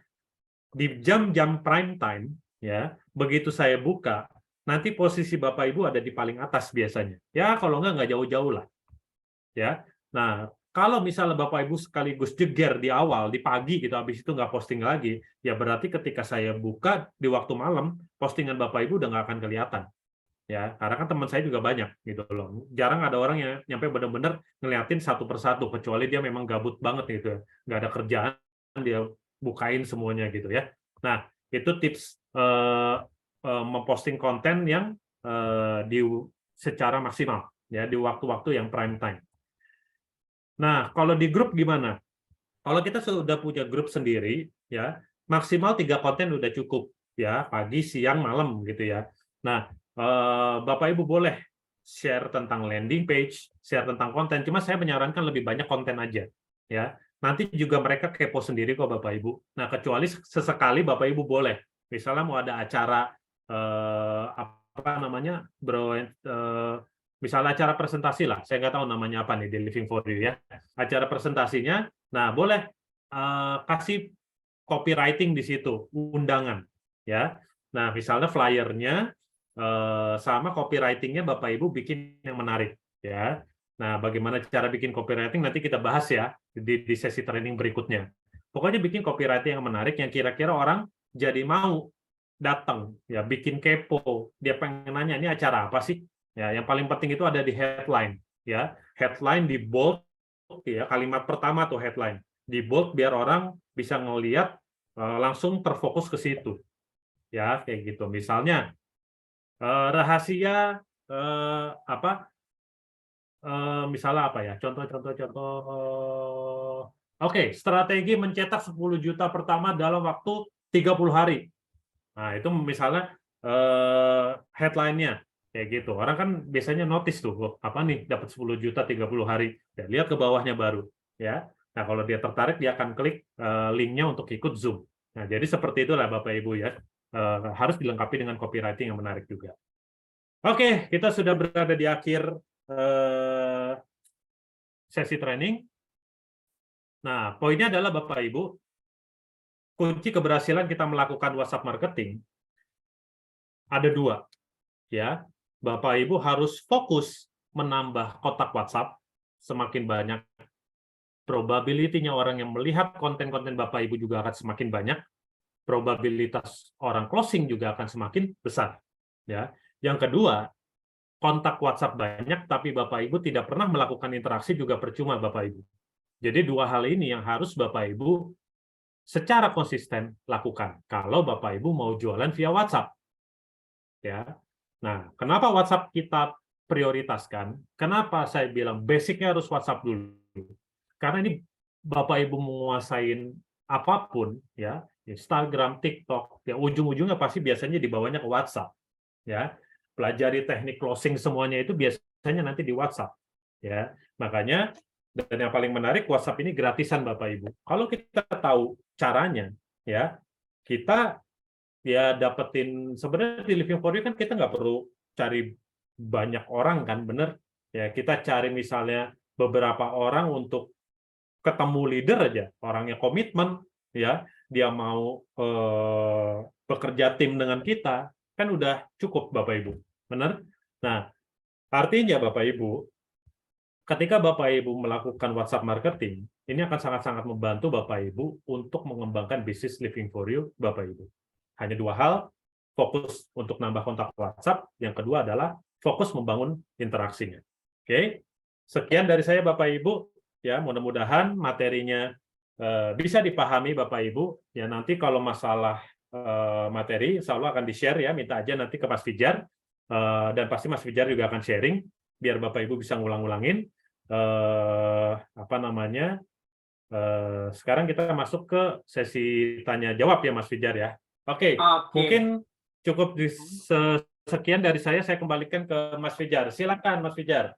di jam-jam prime time ya, begitu saya buka, nanti posisi Bapak Ibu ada di paling atas biasanya. Ya kalau nggak jauh-jauh lah. Ya. Nah, kalau misalnya Bapak Ibu sekaligus jeger di awal, di pagi gitu, habis itu nggak posting lagi, ya berarti ketika saya buka di waktu malam, postingan Bapak Ibu udah nggak akan kelihatan. Ya, karena kan teman saya juga banyak gitu loh. Jarang ada orang yang nyampe benar-benar ngeliatin satu persatu, kecuali dia memang gabut banget gitu, nggak ada kerjaan, dia bukain semuanya gitu ya. Nah, itu tips memposting konten yang secara maksimal ya di waktu-waktu yang prime time. Nah, kalau di grup gimana? Kalau kita sudah punya grup sendiri, ya maksimal 3 konten udah cukup, ya pagi, siang, malam gitu ya. Nah, Bapak Ibu boleh share tentang landing page, share tentang konten. Cuma saya menyarankan lebih banyak konten aja, ya. Nanti juga mereka kepo sendiri kok Bapak Ibu. Nah, kecuali sesekali Bapak Ibu boleh, misalnya mau ada acara apa namanya, misalnya acara presentasi lah, saya nggak tahu namanya apa nih di Living for You ya. Acara presentasinya, nah boleh kasih copywriting di situ, undangan ya. Nah, misalnya flyernya sama copywritingnya Bapak Ibu bikin yang menarik ya. Nah, bagaimana cara bikin copywriting nanti kita bahas ya di sesi training berikutnya. Pokoknya bikin copywriting yang menarik yang kira-kira orang jadi mau datang, ya bikin kepo, dia pengen nanya ini acara apa sih? Ya, yang paling penting itu ada di headline, ya. Headline di bold, ya, kalimat pertama tuh headline. Di bold biar orang bisa ngelihat langsung terfokus ke situ. Ya, kayak gitu. Misalnya rahasia apa? Misalnya apa ya? Contoh. Oke, strategi mencetak 10 juta pertama dalam waktu 30 hari. Nah, itu misalnya headline-nya kayak gitu. Orang kan biasanya notice tuh, oh, apa nih dapat 10 juta 30 hari. Ya, lihat ke bawahnya baru, ya. Nah, kalau dia tertarik dia akan klik link-nya untuk ikut Zoom. Nah, jadi seperti itulah Bapak Ibu ya. Harus dilengkapi dengan copywriting yang menarik juga. Oke, kita sudah berada di akhir sesi training. Nah, poinnya adalah Bapak Ibu, kunci keberhasilan kita melakukan WhatsApp marketing ada dua, ya. Bapak Ibu harus fokus menambah kotak WhatsApp. Semakin banyak, probability-nya orang yang melihat konten-konten Bapak Ibu juga akan semakin banyak. Probabilitas orang closing juga akan semakin besar, ya. Yang kedua, kontak WhatsApp banyak, tapi Bapak Ibu tidak pernah melakukan interaksi juga percuma, Bapak Ibu. Jadi dua hal ini yang harus Bapak Ibu secara konsisten lakukan kalau Bapak Ibu mau jualan via WhatsApp. Ya. Nah, kenapa WhatsApp kita prioritaskan? Kenapa saya bilang basicnya harus WhatsApp dulu? Karena ini Bapak Ibu menguasain apapun, ya, Instagram, TikTok, ya ujung-ujungnya pasti biasanya dibawanya ke WhatsApp, ya. Pelajari teknik closing semuanya itu biasanya nanti di WhatsApp, ya. Makanya dan yang paling menarik WhatsApp ini gratisan Bapak Ibu. Kalau kita tahu caranya, ya, kita ya dapetin sebenarnya di Living for You kan kita nggak perlu cari banyak orang kan, bener ya, kita cari misalnya beberapa orang untuk ketemu leader aja, orangnya komitmen, ya dia mau bekerja tim dengan kita, kan udah cukup Bapak Ibu, bener. Nah, artinya Bapak Ibu, ketika Bapak Ibu melakukan WhatsApp marketing, ini akan sangat-sangat membantu Bapak Ibu untuk mengembangkan bisnis Living for You Bapak Ibu. Hanya dua hal, fokus untuk nambah kontak WhatsApp, yang kedua adalah fokus membangun interaksinya. Oke, sekian dari saya Bapak Ibu, ya mudah-mudahan materinya bisa dipahami Bapak Ibu. Ya nanti kalau masalah materi, insya Allah akan di-share ya, minta aja nanti ke Mas Fijar, dan pasti Mas Fijar juga akan sharing, biar Bapak Ibu bisa ngulang-ngulangin. Apa namanya? Sekarang kita masuk ke sesi tanya jawab ya Mas Fijar ya. Oke, mungkin cukup sekian dari saya kembalikan ke Mas Fijar. Silakan Mas Fijar.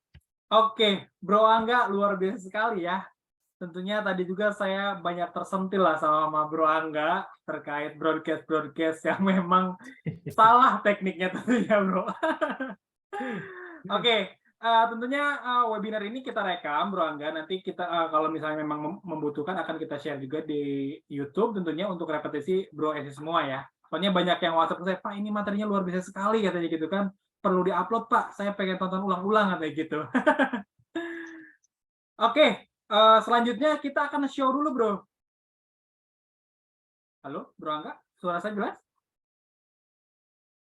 Oke, Bro Angga luar biasa sekali ya. Tentunya tadi juga saya banyak tersentil lah sama Bro Angga terkait broadcast yang memang salah tekniknya tentunya Bro. Oke, tentunya webinar ini kita rekam Bro Angga. Nanti kita kalau misalnya memang membutuhkan akan kita share juga di YouTube tentunya untuk repetisi Bro Esi semua ya. Soalnya banyak yang WhatsApp saya, Pak ini materinya luar biasa sekali katanya gitu kan. Perlu diupload Pak, saya pengen tonton ulang-ulang katanya gitu. Oke, selanjutnya kita akan show dulu Bro. Halo Bro Angga, suara saya jelas?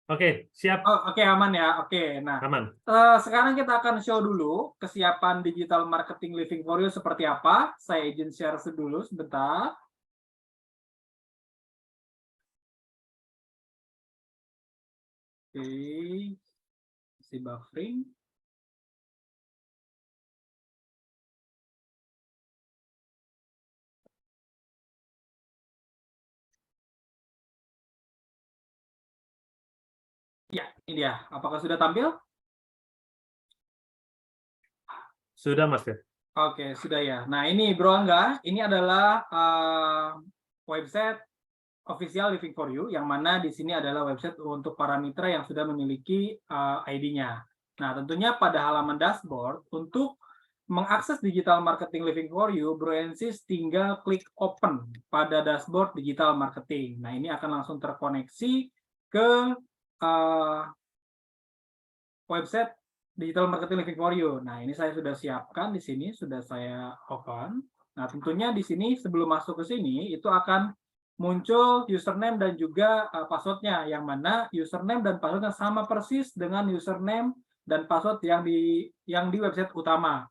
Oke, siap. Oh, oke, aman ya. Oke, nah Aman. Sekarang kita akan show dulu kesiapan digital marketing Living for You seperti apa. Saya izin share dulu sebentar. Oke, si buffering. Ya, ini dia. Apakah sudah tampil? Sudah Mas. Oke, sudah ya. Nah, ini Bro Angga, ini adalah website official Living for You, yang mana di sini adalah website untuk para mitra yang sudah memiliki ID-nya. Nah, tentunya pada halaman dashboard, untuk mengakses digital marketing Living for You, Bro Ensis tinggal klik open pada dashboard digital marketing. Nah, ini akan langsung terkoneksi ke website digital marketing Living for You. Nah, ini saya sudah siapkan di sini, sudah saya open. Nah, tentunya di sini sebelum masuk ke sini itu akan muncul username dan juga passwordnya, yang mana username dan passwordnya sama persis dengan username dan password yang di website utama.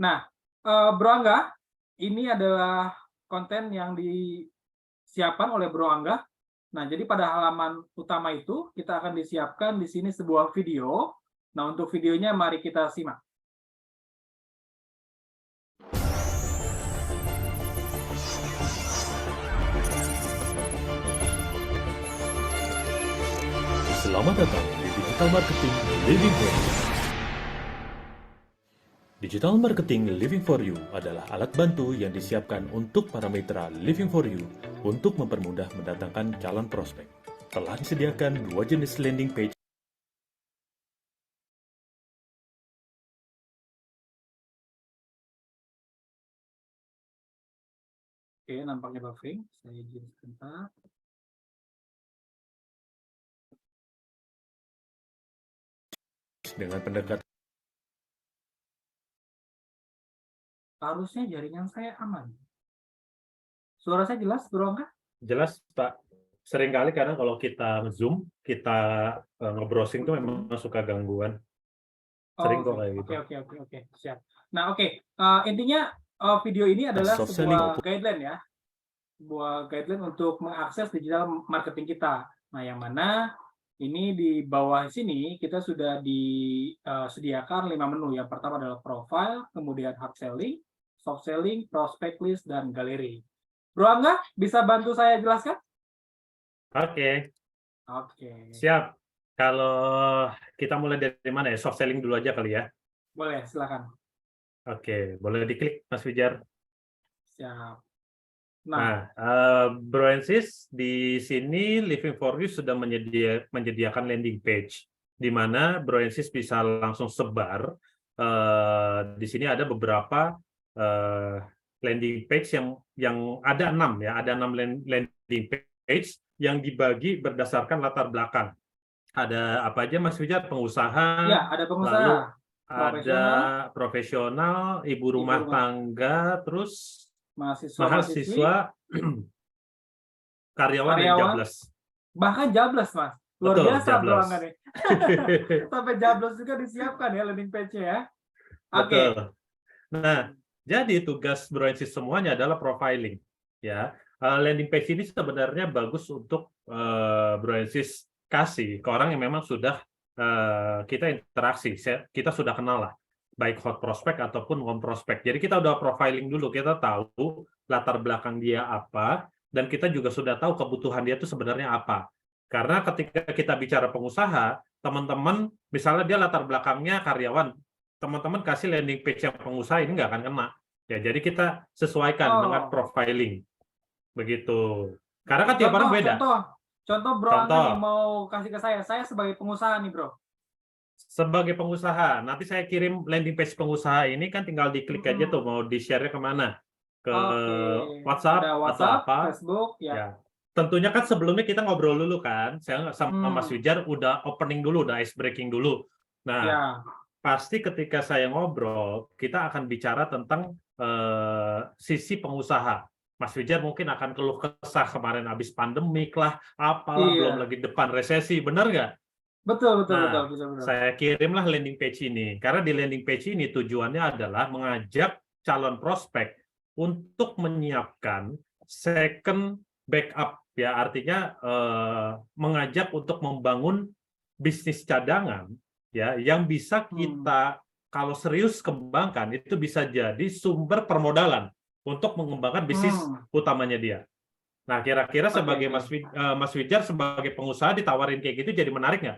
Nah, Bro Angga, ini adalah konten yang disiapkan oleh Bro Angga. Nah, jadi pada halaman utama itu kita akan disiapkan di sini sebuah video. Nah, untuk videonya mari kita simak. Selamat datang di Digital Marketing Living for You. Digital Marketing Living for You adalah alat bantu yang disiapkan untuk para mitra Living for You untuk mempermudah mendatangkan calon prospek. Telah disediakan 2 jenis landing page. Oke, nampaknya buffering. Saya izin sebentar. Dengan pendekatan Harusnya jaringan saya aman. Suara saya jelas, Bro Angga? Jelas, Pak. Seringkali karena kalau kita Zoom, kita nge-browsing tuh memang suka gangguan. Sering kok kayak gitu. Oke, siap. Nah, oke. Intinya video ini adalah Soft selling sebuah guideline ya. Sebuah guideline untuk mengakses digital marketing kita. Nah, yang mana ini di bawah sini kita sudah disediakan 5 menu. Yang pertama adalah profile, kemudian hard selling, soft selling, prospect list, dan galeri. Bro Angga, bisa bantu saya jelaskan? Oke, Oke, siap. Kalau kita mulai dari mana ya? Soft selling dulu aja kali ya. boleh, silakan. Oke, boleh diklik, Mas Wijar. Siap. Nah, Bro and Sis, di sini Living for You sudah menyediakan landing page, di mana Bro and Sis bisa langsung sebar. Di sini ada beberapa landing page yang ada 6 ya, ada 6 landing page yang dibagi berdasarkan latar belakang. Ada apa aja, Mas Wijar? Pengusaha, Ya, ada pengusaha, lalu profesional, ada profesional, ibu rumah tangga, terus mahasiswa, karyawan, dan jobless. bahkan jobless, Mas. Luar Betul, biasa, Bro jobless. Angga nih. Sampai jobless juga disiapkan ya landing page-nya ya. Oke. Betul. Nah, jadi tugas Bro and Sis semuanya adalah profiling. Ya, landing page ini sebenarnya bagus untuk Bro and Sis kasih ke orang yang memang sudah kita interaksi, kita sudah kenal lah, baik hot prospect ataupun warm prospect. Jadi kita udah profiling dulu, kita tahu latar belakang dia apa, dan kita juga sudah tahu kebutuhan dia itu sebenarnya apa. Karena ketika kita bicara pengusaha, teman-teman, misalnya dia latar belakangnya karyawan, teman-teman kasih landing page yang pengusaha, ini nggak akan kena. Ya, jadi kita sesuaikan dengan profiling. Begitu. Karena kan tiap orang beda. Contoh Bro Angga nih mau kasih ke saya sebagai pengusaha nih, Bro. Sebagai pengusaha, nanti saya kirim landing page pengusaha ini, kan tinggal diklik aja tuh mau di-share-nya kemana, ke WhatsApp, atau apa, Facebook, ya. Tentunya kan sebelumnya kita ngobrol dulu kan, saya sama Mas Wijar udah opening dulu, udah ice breaking dulu. Nah, pasti ketika saya ngobrol, kita akan bicara tentang sisi pengusaha. Mas Wijar mungkin akan keluh kesah kemarin habis pandemik lah, apalah, belum lagi depan resesi, benar nggak? Betul. Saya kirimlah landing page ini, karena di landing page ini tujuannya adalah mengajak calon prospek untuk menyiapkan second backup, ya, artinya mengajak untuk membangun bisnis cadangan, ya, yang bisa kita kalau serius kembangkan, itu bisa jadi sumber permodalan untuk mengembangkan bisnis utamanya dia. Nah, kira-kira sebagai Mas Wijar sebagai pengusaha ditawarin kayak gitu jadi menarik nggak?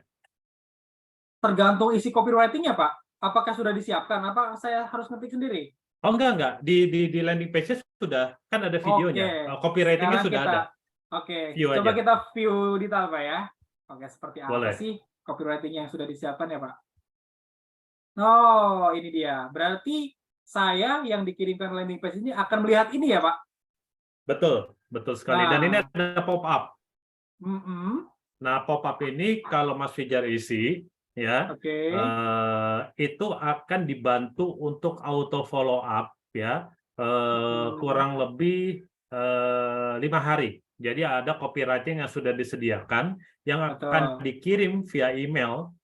Tergantung isi copywriting-nya, Pak. Apakah sudah disiapkan? Apa saya harus ngetik sendiri? Oh, enggak. Di landing page-nya sudah, kan ada videonya. Copywriting-nya sudah ada. Oke, coba kita view detail, Pak ya. Oke, seperti apa sih copywriting yang sudah disiapkan ya, Pak? Oh, ini dia. Berarti saya yang dikirimkan landing page ini akan melihat ini ya, Pak? Betul sekali. Dan ini ada pop-up. Nah, pop-up ini kalau Mas Wijar isi, ya, itu akan dibantu untuk auto follow up, ya, kurang lebih 5 hari. Jadi ada copywriting yang sudah disediakan yang akan Betul. dikirim via email.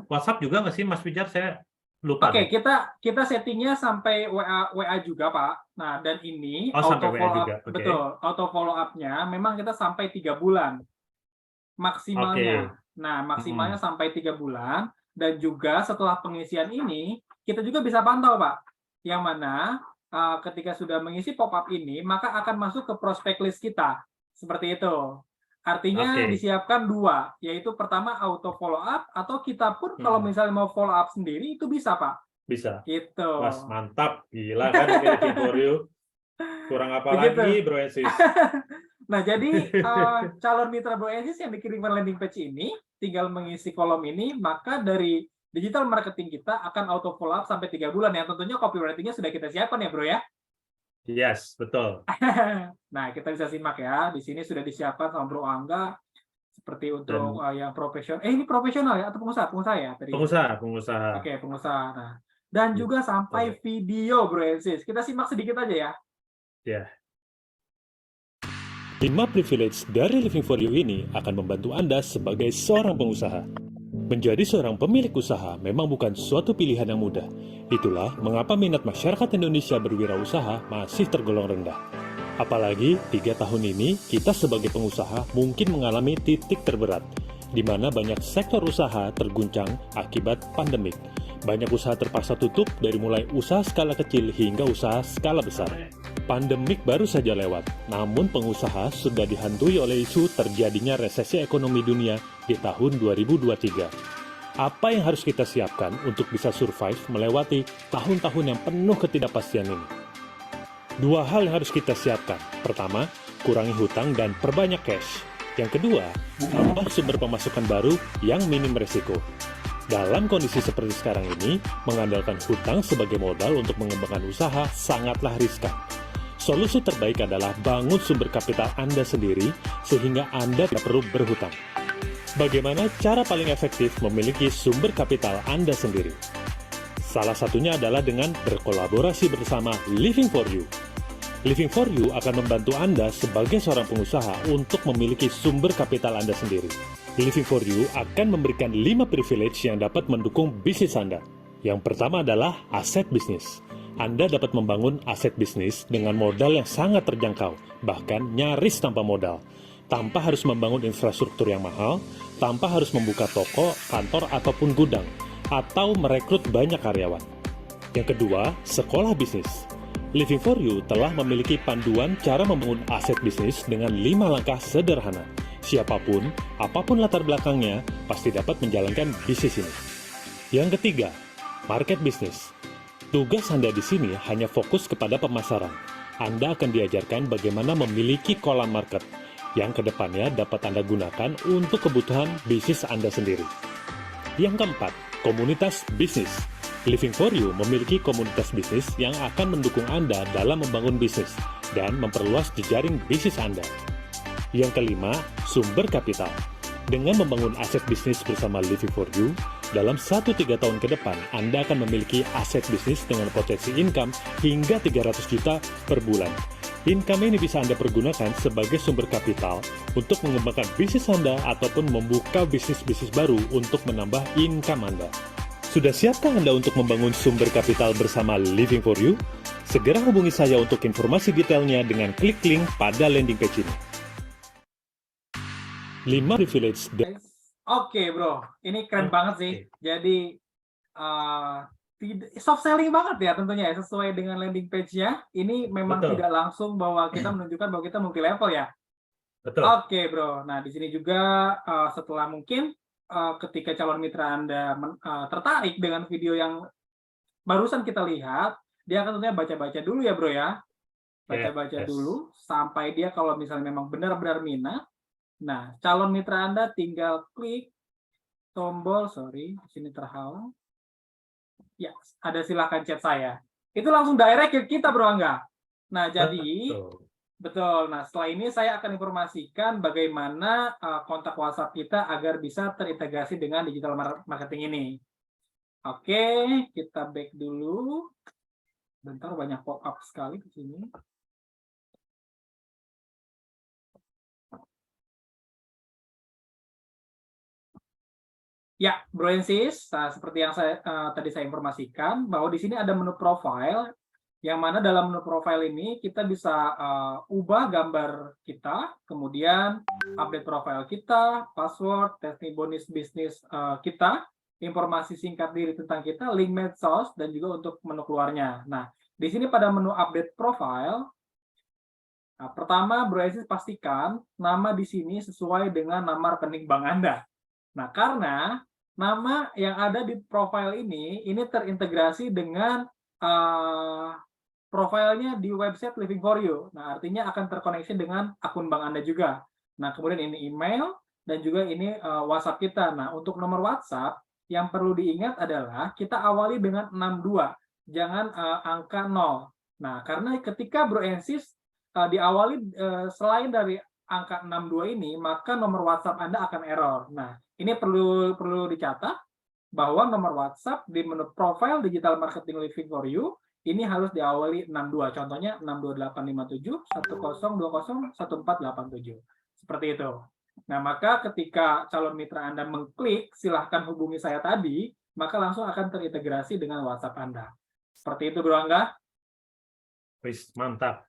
WhatsApp juga nggak sih Mas Pijar? Saya lupa Oke, deh. kita settingnya sampai WA juga, Pak. Nah, dan ini Oh, sampai auto WA follow up, juga. Oke. betul, auto follow up-nya memang kita sampai 3 bulan Oke. maksimalnya. Nah, maksimalnya Mm-mm. sampai 3 bulan, dan juga setelah pengisian ini kita juga bisa pantau, Pak. Yang mana ketika sudah mengisi pop-up ini, maka akan masuk ke prospek list kita. Seperti itu. Artinya Oke. disiapkan 2, yaitu pertama auto follow up, atau kita pun kalau Mm-mm. misalnya mau follow up sendiri itu bisa, Pak. Bisa. Gitu. Was, mantap. Gila kan ini Living for You. Kurang apa Begitu. lagi, Bro Ensis? Nah, jadi calon mitra BroEnsis yang dikirimkan landing page ini tinggal mengisi kolom ini, maka dari digital marketing kita akan auto follow up sampai 3 bulan, yang tentunya copywriting-nya sudah kita siapkan ya, Bro ya. Yes, betul. Nah, kita bisa simak ya. Di sini sudah disiapkan sama Bro Angga seperti untuk Dan yang profesional. Ini profesional ya atau pengusaha? Pengusaha ya tadi. pengusaha. Oke, pengusaha. Nah, dan Ya, juga sampai betul. video BroEnsis. Kita simak sedikit aja ya. Ya. 5 privilege dari Living for You ini akan membantu Anda sebagai seorang pengusaha. Menjadi seorang pemilik usaha memang bukan suatu pilihan yang mudah. Itulah mengapa minat masyarakat Indonesia berwirausaha masih tergolong rendah. Apalagi 3 tahun ini kita sebagai pengusaha mungkin mengalami titik terberat, di mana banyak sektor usaha terguncang akibat pandemik. Banyak usaha terpaksa tutup dari mulai usaha skala kecil hingga usaha skala besar. Pandemik baru saja lewat, namun pengusaha sudah dihantui oleh isu terjadinya resesi ekonomi dunia di tahun 2023. Apa yang harus kita siapkan untuk bisa survive melewati tahun-tahun yang penuh ketidakpastian ini? 2 hal yang harus kita siapkan. Pertama, kurangi hutang dan perbanyak cash. Yang kedua, tambah sumber pemasukan baru yang minim resiko. Dalam kondisi seperti sekarang ini, mengandalkan hutang sebagai modal untuk mengembangkan usaha sangatlah riskan. Solusi terbaik adalah bangun sumber kapital Anda sendiri sehingga Anda tidak perlu berhutang. Bagaimana cara paling efektif memiliki sumber kapital Anda sendiri? Salah satunya adalah dengan berkolaborasi bersama Living for You. Living for You akan membantu Anda sebagai seorang pengusaha untuk memiliki sumber kapital Anda sendiri. Living for You akan memberikan 5 privilege yang dapat mendukung bisnis Anda. Yang pertama adalah aset bisnis. Anda dapat membangun aset bisnis dengan modal yang sangat terjangkau, bahkan nyaris tanpa modal. Tanpa harus membangun infrastruktur yang mahal, tanpa harus membuka toko, kantor, ataupun gudang, atau merekrut banyak karyawan. Yang kedua, sekolah bisnis. Living for You telah memiliki panduan cara membangun aset bisnis dengan 5 langkah sederhana. Siapapun, apapun latar belakangnya, pasti dapat menjalankan bisnis ini. Yang ketiga, market business. Tugas Anda di sini hanya fokus kepada pemasaran. Anda akan diajarkan bagaimana memiliki kolam market, yang kedepannya dapat Anda gunakan untuk kebutuhan bisnis Anda sendiri. Yang keempat, komunitas bisnis. Living for You memiliki komunitas bisnis yang akan mendukung Anda dalam membangun bisnis dan memperluas jejaring bisnis Anda. Yang kelima, sumber kapital. Dengan membangun aset bisnis bersama Living for You, dalam 1-3 tahun ke depan, Anda akan memiliki aset bisnis dengan potensi income hingga 300 juta per bulan. Income ini bisa Anda pergunakan sebagai sumber kapital untuk mengembangkan bisnis Anda ataupun membuka bisnis-bisnis baru untuk menambah income Anda. Sudah siapkah Anda untuk membangun sumber kapital bersama Living for You? Segera hubungi saya untuk informasi detailnya dengan klik link pada landing page ini. 5 privilege. Oke, Bro. Ini keren banget sih. Jadi soft selling banget ya tentunya ya, sesuai dengan landing page-nya. Ini memang Betul. tidak langsung bahwa kita menunjukkan bahwa kita multi level ya. Betul. Oke, Bro. Nah, di sini juga setelah mungkin ketika calon mitra Anda tertarik dengan video yang barusan kita lihat, dia akan tentunya baca-baca dulu ya, Bro ya. Baca-baca dulu sampai dia kalau misalnya memang benar-benar minat. Nah, calon mitra Anda tinggal klik tombol, di sini terhalang. Ya, ada silakan chat saya. Itu langsung direct ke kita, Bro Angga. Nah, jadi betul. Nah, setelah ini saya akan informasikan bagaimana kontak WhatsApp kita agar bisa terintegrasi dengan digital marketing ini. Oke, kita back dulu. Bentar, banyak pop-up sekali di sini. Ya, Bro Ensis, seperti yang tadi saya informasikan bahwa di sini ada menu profile, yang mana dalam menu profile ini kita bisa ubah gambar kita, kemudian update profile kita, password, testimoni bisnis kita, informasi singkat diri tentang kita, link medsos, dan juga untuk menu keluarnya. Nah, di sini pada menu update profile, pertama Bro Ensis pastikan nama di sini sesuai dengan nama rekening bank Anda. Nah, karena nama yang ada di profile ini terintegrasi dengan profilnya di website Living for You. Nah, artinya akan terkoneksi dengan akun bank Anda juga. Nah, kemudian ini email dan juga ini WhatsApp kita. Nah, untuk nomor WhatsApp yang perlu diingat adalah kita awali dengan 62, jangan angka 0. Nah, karena ketika Bro Ensis diawali selain dari angka 62 ini, maka nomor WhatsApp Anda akan error. Nah, ini perlu dicatat bahwa nomor WhatsApp di menu profile Digital Marketing Living for You ini harus diawali 62. Contohnya 62857 1020 1487. Seperti itu. Nah, maka ketika calon mitra Anda mengklik silahkan hubungi saya tadi, maka langsung akan terintegrasi dengan WhatsApp Anda. Seperti itu, Bro Angga. Wis, mantap.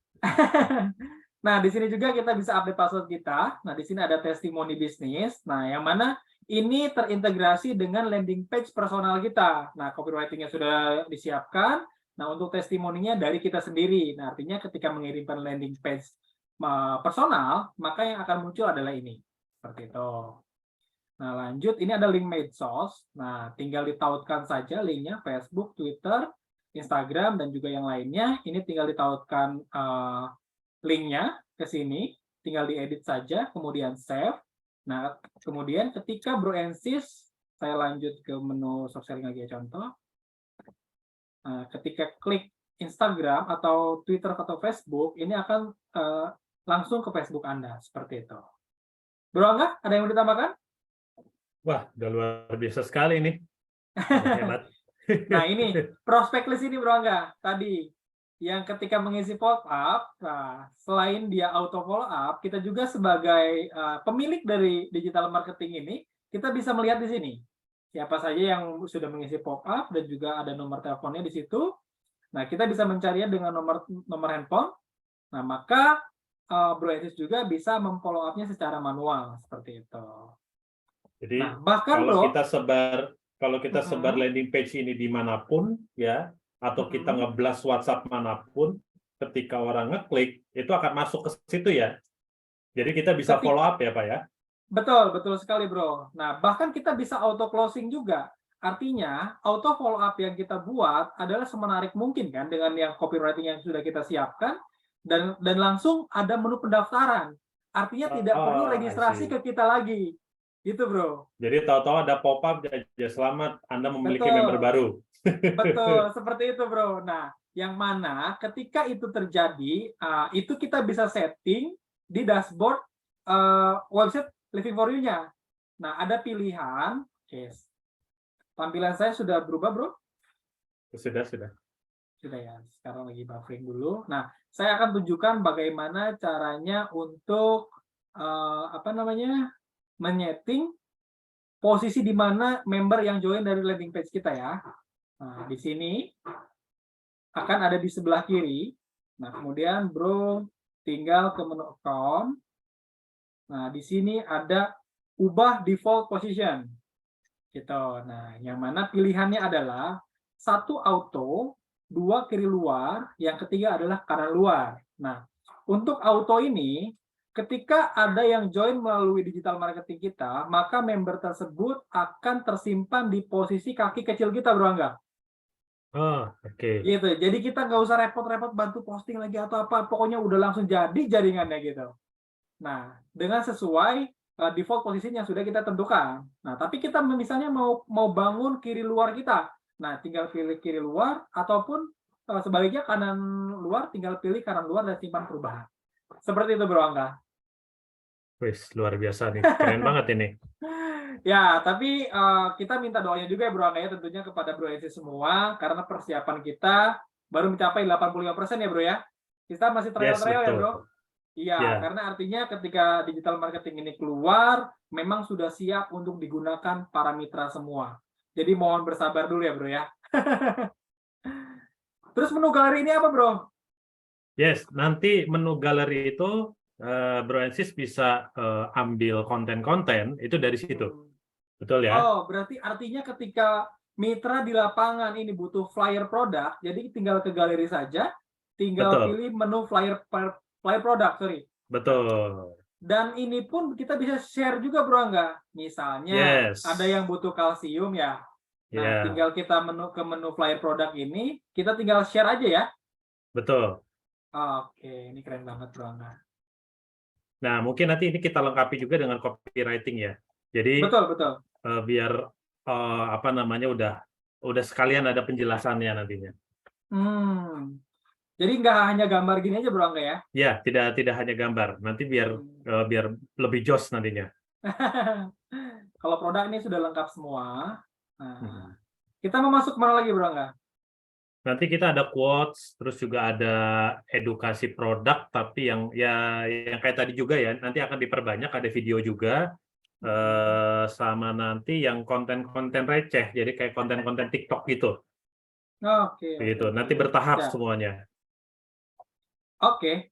Nah, di sini juga kita bisa update password kita. Nah, di sini ada testimoni bisnis. Nah, yang mana ini terintegrasi dengan landing page personal kita. Nah, copywriting-nya sudah disiapkan. Nah, untuk testimoninya dari kita sendiri. Nah, artinya ketika mengirimkan landing page personal, maka yang akan muncul adalah ini. Seperti itu. Nah, lanjut. Ini ada link medsos. Nah, tinggal ditautkan saja linknya Facebook, Twitter, Instagram, dan juga yang lainnya. Ini tinggal ditautkan linknya ke sini. Tinggal diedit saja, kemudian save. Nah, kemudian ketika Bro Ensis, saya lanjut ke menu soft selling lagi ya, contoh. Nah, ketika klik Instagram atau Twitter atau Facebook, ini akan langsung ke Facebook Anda, seperti itu. Bro Angga, ada yang mau ditambahkan? Wah, udah luar biasa sekali nih. Hebat. Nah, ini prospek list ini, Bro Angga, tadi yang ketika mengisi pop-up, nah, selain dia auto follow-up, kita juga sebagai pemilik dari digital marketing ini, kita bisa melihat di sini. Siapa saja yang sudah mengisi pop-up dan juga ada nomor teleponnya di situ. Nah, kita bisa mencarinya dengan nomor handphone. Nah, maka Bro Ensis juga bisa memfollow up-nya secara manual, seperti itu. Jadi, nah, bahkan kalau Bro, kita sebar landing page ini dimanapun, ya, atau kita nge-blast WhatsApp manapun, ketika orang ngeklik, itu akan masuk ke situ ya. Jadi kita bisa follow up ya, Pak ya? Betul sekali, Bro. Nah, bahkan kita bisa auto closing juga. Artinya, auto follow up yang kita buat adalah semenarik mungkin kan dengan yang copywriting yang sudah kita siapkan dan langsung ada menu pendaftaran. Artinya tidak perlu registrasi ke kita lagi. Gitu, Bro. Jadi tahu-tahu ada pop-up aja, selamat Anda memiliki member baru. Betul, seperti itu, Bro. Nah, yang mana ketika itu terjadi, itu kita bisa setting di dashboard website Living for You-nya. Nah, ada pilihan. Yes. Tampilan saya sudah berubah, Bro? Sudah. Sudah ya. Sekarang lagi buffering dulu. Nah, saya akan tunjukkan bagaimana caranya untuk menyeting posisi di mana member yang join dari landing page kita ya. Nah, di sini akan ada di sebelah kiri. Nah, kemudian Bro tinggal ke menu account. Nah, di sini ada ubah default position. Gitu. Nah, yang mana pilihannya adalah 1 auto, 2 kiri luar, yang ketiga adalah kanan luar. Nah, untuk auto ini ketika ada yang join melalui digital marketing kita, maka member tersebut akan tersimpan di posisi kaki kecil kita, Bro Angga. Oh, oke. Gitu. Jadi kita nggak usah repot-repot bantu posting lagi atau apa, pokoknya udah langsung jadi jaringannya gitu. Nah, dengan sesuai default posisinya sudah kita tentukan. Nah, tapi kita misalnya mau bangun kiri luar kita. Nah, tinggal pilih kiri luar ataupun sebaliknya kanan luar, tinggal pilih kanan luar dan simpan perubahan. Seperti itu, Bro Angga. Wis, luar biasa nih. Keren banget ini. Ya, tapi kita minta doanya juga ya, Bro Angga, ya, tentunya kepada Bro Ensis semua, karena persiapan kita baru mencapai 85% ya, Bro ya. Kita masih trial-trial ya, Bro. Iya, Ya. karena artinya ketika digital marketing ini keluar, memang sudah siap untuk digunakan para mitra semua. Jadi mohon bersabar dulu ya, Bro ya. Terus menu galeri ini apa, Bro? Yes, nanti menu galeri itu Bro Ensis bisa ambil konten-konten itu dari situ. Betul ya? Oh, berarti artinya ketika mitra di lapangan ini butuh flyer produk, jadi tinggal ke galeri saja, tinggal Betul. pilih menu flyer produk, sorry. Betul. Dan ini pun kita bisa share juga, Bro, enggak? Misalnya Yes. ada yang butuh kalsium ya. Nah, Ya, tinggal kita ke menu flyer produk ini, kita tinggal share aja ya. betul. Oke, ini keren banget, Bro Angga. Nah, mungkin nanti ini kita lengkapi juga dengan copywriting ya. Jadi Betul, betul. biar apa namanya udah sekalian ada penjelasannya nantinya. Jadi nggak hanya gambar gini aja, Bro Angga ya? Ya, tidak hanya gambar. Nanti biar lebih jos nantinya. Kalau produk ini sudah lengkap semua. Nah, kita mau masuk kemana lagi, Bro Angga? Nanti kita ada quotes, terus juga ada edukasi produk, tapi yang kayak tadi juga ya, nanti akan diperbanyak, ada video juga, sama nanti yang konten-konten receh, jadi kayak konten-konten TikTok gitu. Oke. Gitu. Nanti bertahap Siap. semuanya. Oke.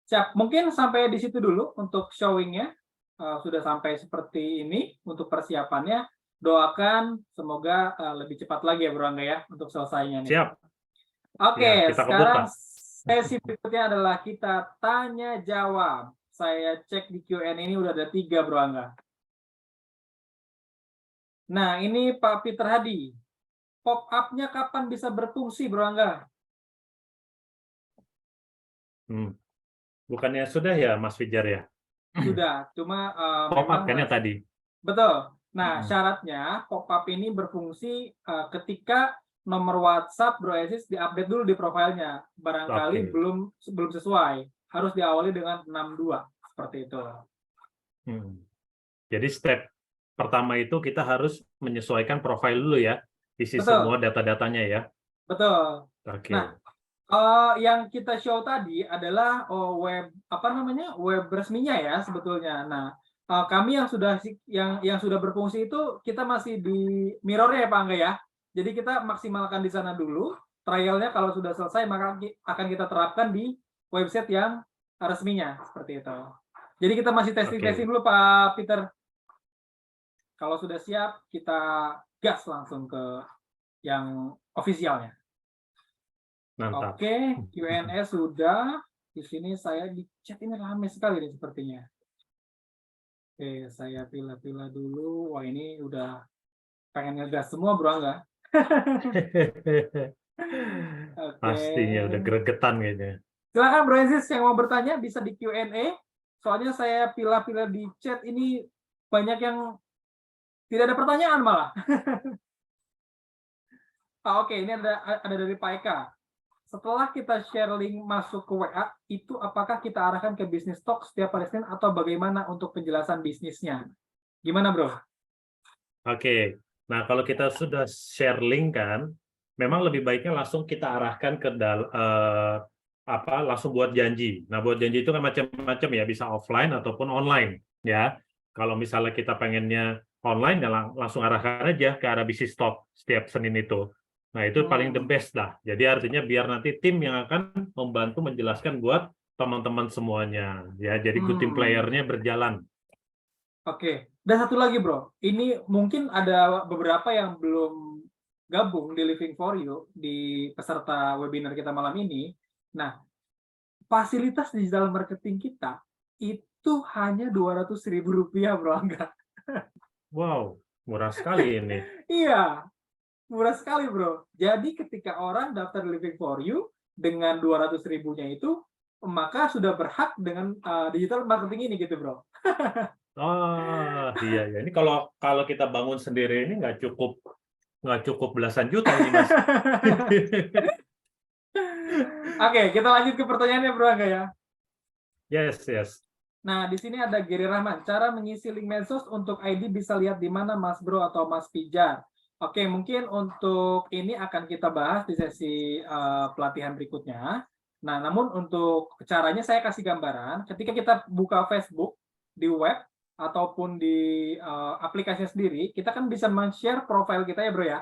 Siap. Mungkin sampai di situ dulu untuk showing-nya. Sudah sampai seperti ini untuk persiapannya. Doakan semoga lebih cepat lagi ya, Bro Angga ya, untuk selesainya nih. Siap. Oke, Ya, kita sekarang kebuka. sesi berikutnya adalah kita tanya jawab. Saya cek di Q&A ini udah ada 3, Bro Angga. Nah, ini Pak Peter Hadi. Pop-up-nya kapan bisa berfungsi, Bro Angga? Bukannya sudah ya, Mas Fijar ya? Sudah, cuma Pop-up memang kan yang tadi. betul. Nah, syaratnya pop-up ini berfungsi ketika nomor WhatsApp Bro Ensis diupdate dulu di profilnya. Barangkali belum sesuai. Harus diawali dengan 62, seperti itu. Jadi step pertama itu kita harus menyesuaikan profil dulu ya, isi Betul. semua data-datanya ya. Betul. Oke. Nah, yang kita show tadi adalah web resminya ya sebetulnya. Nah, kami yang sudah berfungsi itu kita masih di mirror-nya ya Pak Angga ya. Jadi kita maksimalkan di sana dulu. Trialnya kalau sudah selesai maka akan kita terapkan di website yang resminya seperti itu. Jadi kita masih testing dulu Pak Peter. Kalau sudah siap kita gas langsung ke yang officialnya. Mantap. Oke, Q&A sudah. Di sini saya di chat ini ramai sekali nih sepertinya. Oke, saya pilih-pilih dulu. Wah, ini udah pengen ngegas semua, Bro Angga. Pastinya udah gregetan kayaknya. Silakan Bro Ensis yang mau bertanya bisa di Q&A. Soalnya saya pilih-pilih di chat ini banyak yang tidak ada pertanyaan malah. Oke, ini ada dari Pak Eka. Setelah kita share link masuk ke WA, itu apakah kita arahkan ke bisnis talk setiap hari Senin atau bagaimana untuk penjelasan bisnisnya? Gimana, Bro? Oke. Nah, kalau kita sudah share link kan, memang lebih baiknya langsung kita arahkan ke langsung buat janji. Nah, buat janji itu kan macam-macam ya, bisa offline ataupun online ya. Kalau misalnya kita pengennya online, ya langsung arahkan aja ke arah bisnis talk setiap Senin itu. Nah, itu paling the best lah. Jadi artinya biar nanti tim yang akan membantu menjelaskan buat teman-teman semuanya. Ya, jadi good team player-nya berjalan. Oke. Dan satu lagi, Bro. Ini mungkin ada beberapa yang belum gabung di Living for You, di peserta webinar kita malam ini. Nah, fasilitas digital marketing kita itu hanya Rp200.000, Bro Angga. Wow, murah sekali ini. Iya. Murah sekali, Bro. Jadi ketika orang daftar Living for You dengan 200.000-nya itu, maka sudah berhak dengan digital marketing ini gitu, Bro. Oh, iya ya. Ini kalau kita bangun sendiri ini nggak cukup belasan juta ini, Mas. Oke, kita lanjut ke pertanyaannya, Bro Angga ya. Yes. Nah, di sini ada Giri Rahman. Cara mengisi link medsos untuk ID bisa lihat di mana, Mas Bro atau Mas Pijar? Oke, mungkin untuk ini akan kita bahas di sesi pelatihan berikutnya. Nah, namun untuk caranya saya kasih gambaran, ketika kita buka Facebook di web ataupun di aplikasi sendiri, kita kan bisa men-share profil kita ya, Bro ya.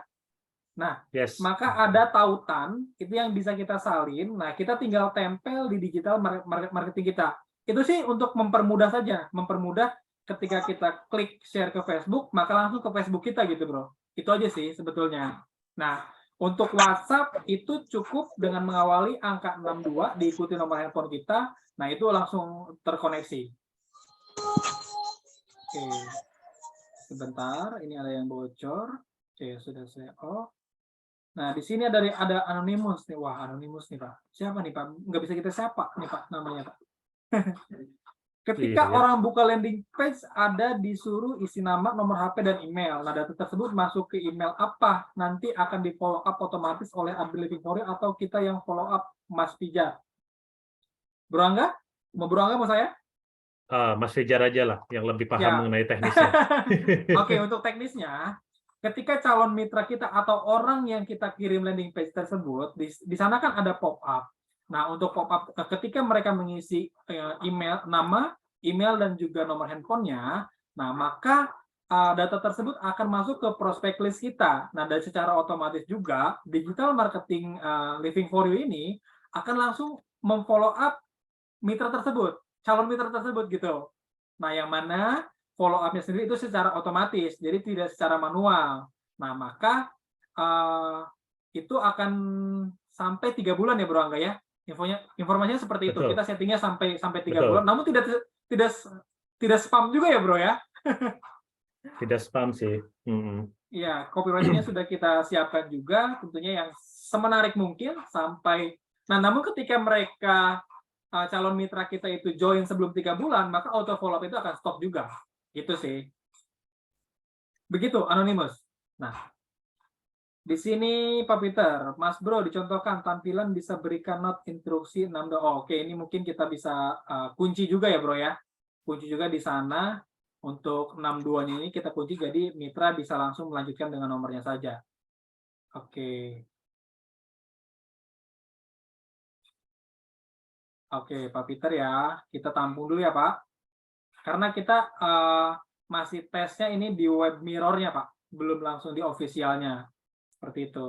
Nah, Yes. maka ada tautan itu yang bisa kita salin. Nah, kita tinggal tempel di digital marketing kita. Itu sih untuk mempermudah saja, mempermudah ketika kita klik share ke Facebook, maka langsung ke Facebook kita gitu, Bro. Itu aja sih sebetulnya. Nah, untuk WhatsApp itu cukup dengan mengawali angka 62, diikuti nomor handphone kita, nah itu langsung terkoneksi. Oke, sebentar, ini ada yang bocor. Oke, sudah saya off. Nah, di sini ada anonymous nih. Wah, anonymous nih, Pak. Siapa nih, Pak? Nggak bisa kita siapa nih, Pak, namanya, Pak. Ketika Iya, ya. orang buka landing page, ada disuruh isi nama, nomor HP, dan email. Nah, data tersebut masuk ke email apa? Nanti akan di follow up otomatis oleh admin Living for You atau kita yang follow up, Mas Pijar. Bro Angga? Bro Angga mau saya? Mas Fijar aja lah, yang lebih paham Ya. mengenai teknisnya. Oke, untuk teknisnya, ketika calon mitra kita atau orang yang kita kirim landing page tersebut, di sana kan ada pop-up. Nah, untuk pop-up, ketika mereka mengisi email, nama, email, dan juga nomor handphonenya, nah maka data tersebut akan masuk ke prospek list kita. Nah, dan secara otomatis juga, digital marketing Living for You ini akan langsung memfollow up mitra tersebut, calon mitra tersebut gitu. Nah, yang mana follow up-nya sendiri itu secara otomatis, jadi tidak secara manual. Nah, maka itu akan sampai 3 bulan ya, Bro Angga ya. Informasinya seperti itu. Betul. Kita settingnya sampai 3 Betul. bulan. Namun tidak spam juga ya, Bro ya. Tidak spam sih. Iya, copywriting-nya sudah kita siapkan juga, tentunya yang semenarik mungkin sampai. Nah, namun ketika mereka calon mitra kita itu join sebelum 3 bulan, maka auto follow up itu akan stop juga. Gitu sih. Begitu, Anonymous. Nah, di sini Pak Peter, Mas Bro dicontohkan tampilan bisa berikan not instruksi 62. Oh, oke, ini mungkin kita bisa kunci juga ya, Bro ya. Kunci juga di sana untuk 62-nya ini kita kunci, jadi mitra bisa langsung melanjutkan dengan nomornya saja. Oke. Oke, Pak Peter ya, kita tampung dulu ya, Pak. Karena kita masih tesnya ini di web mirror-nya, Pak. Belum langsung di official-nya. Seperti itu.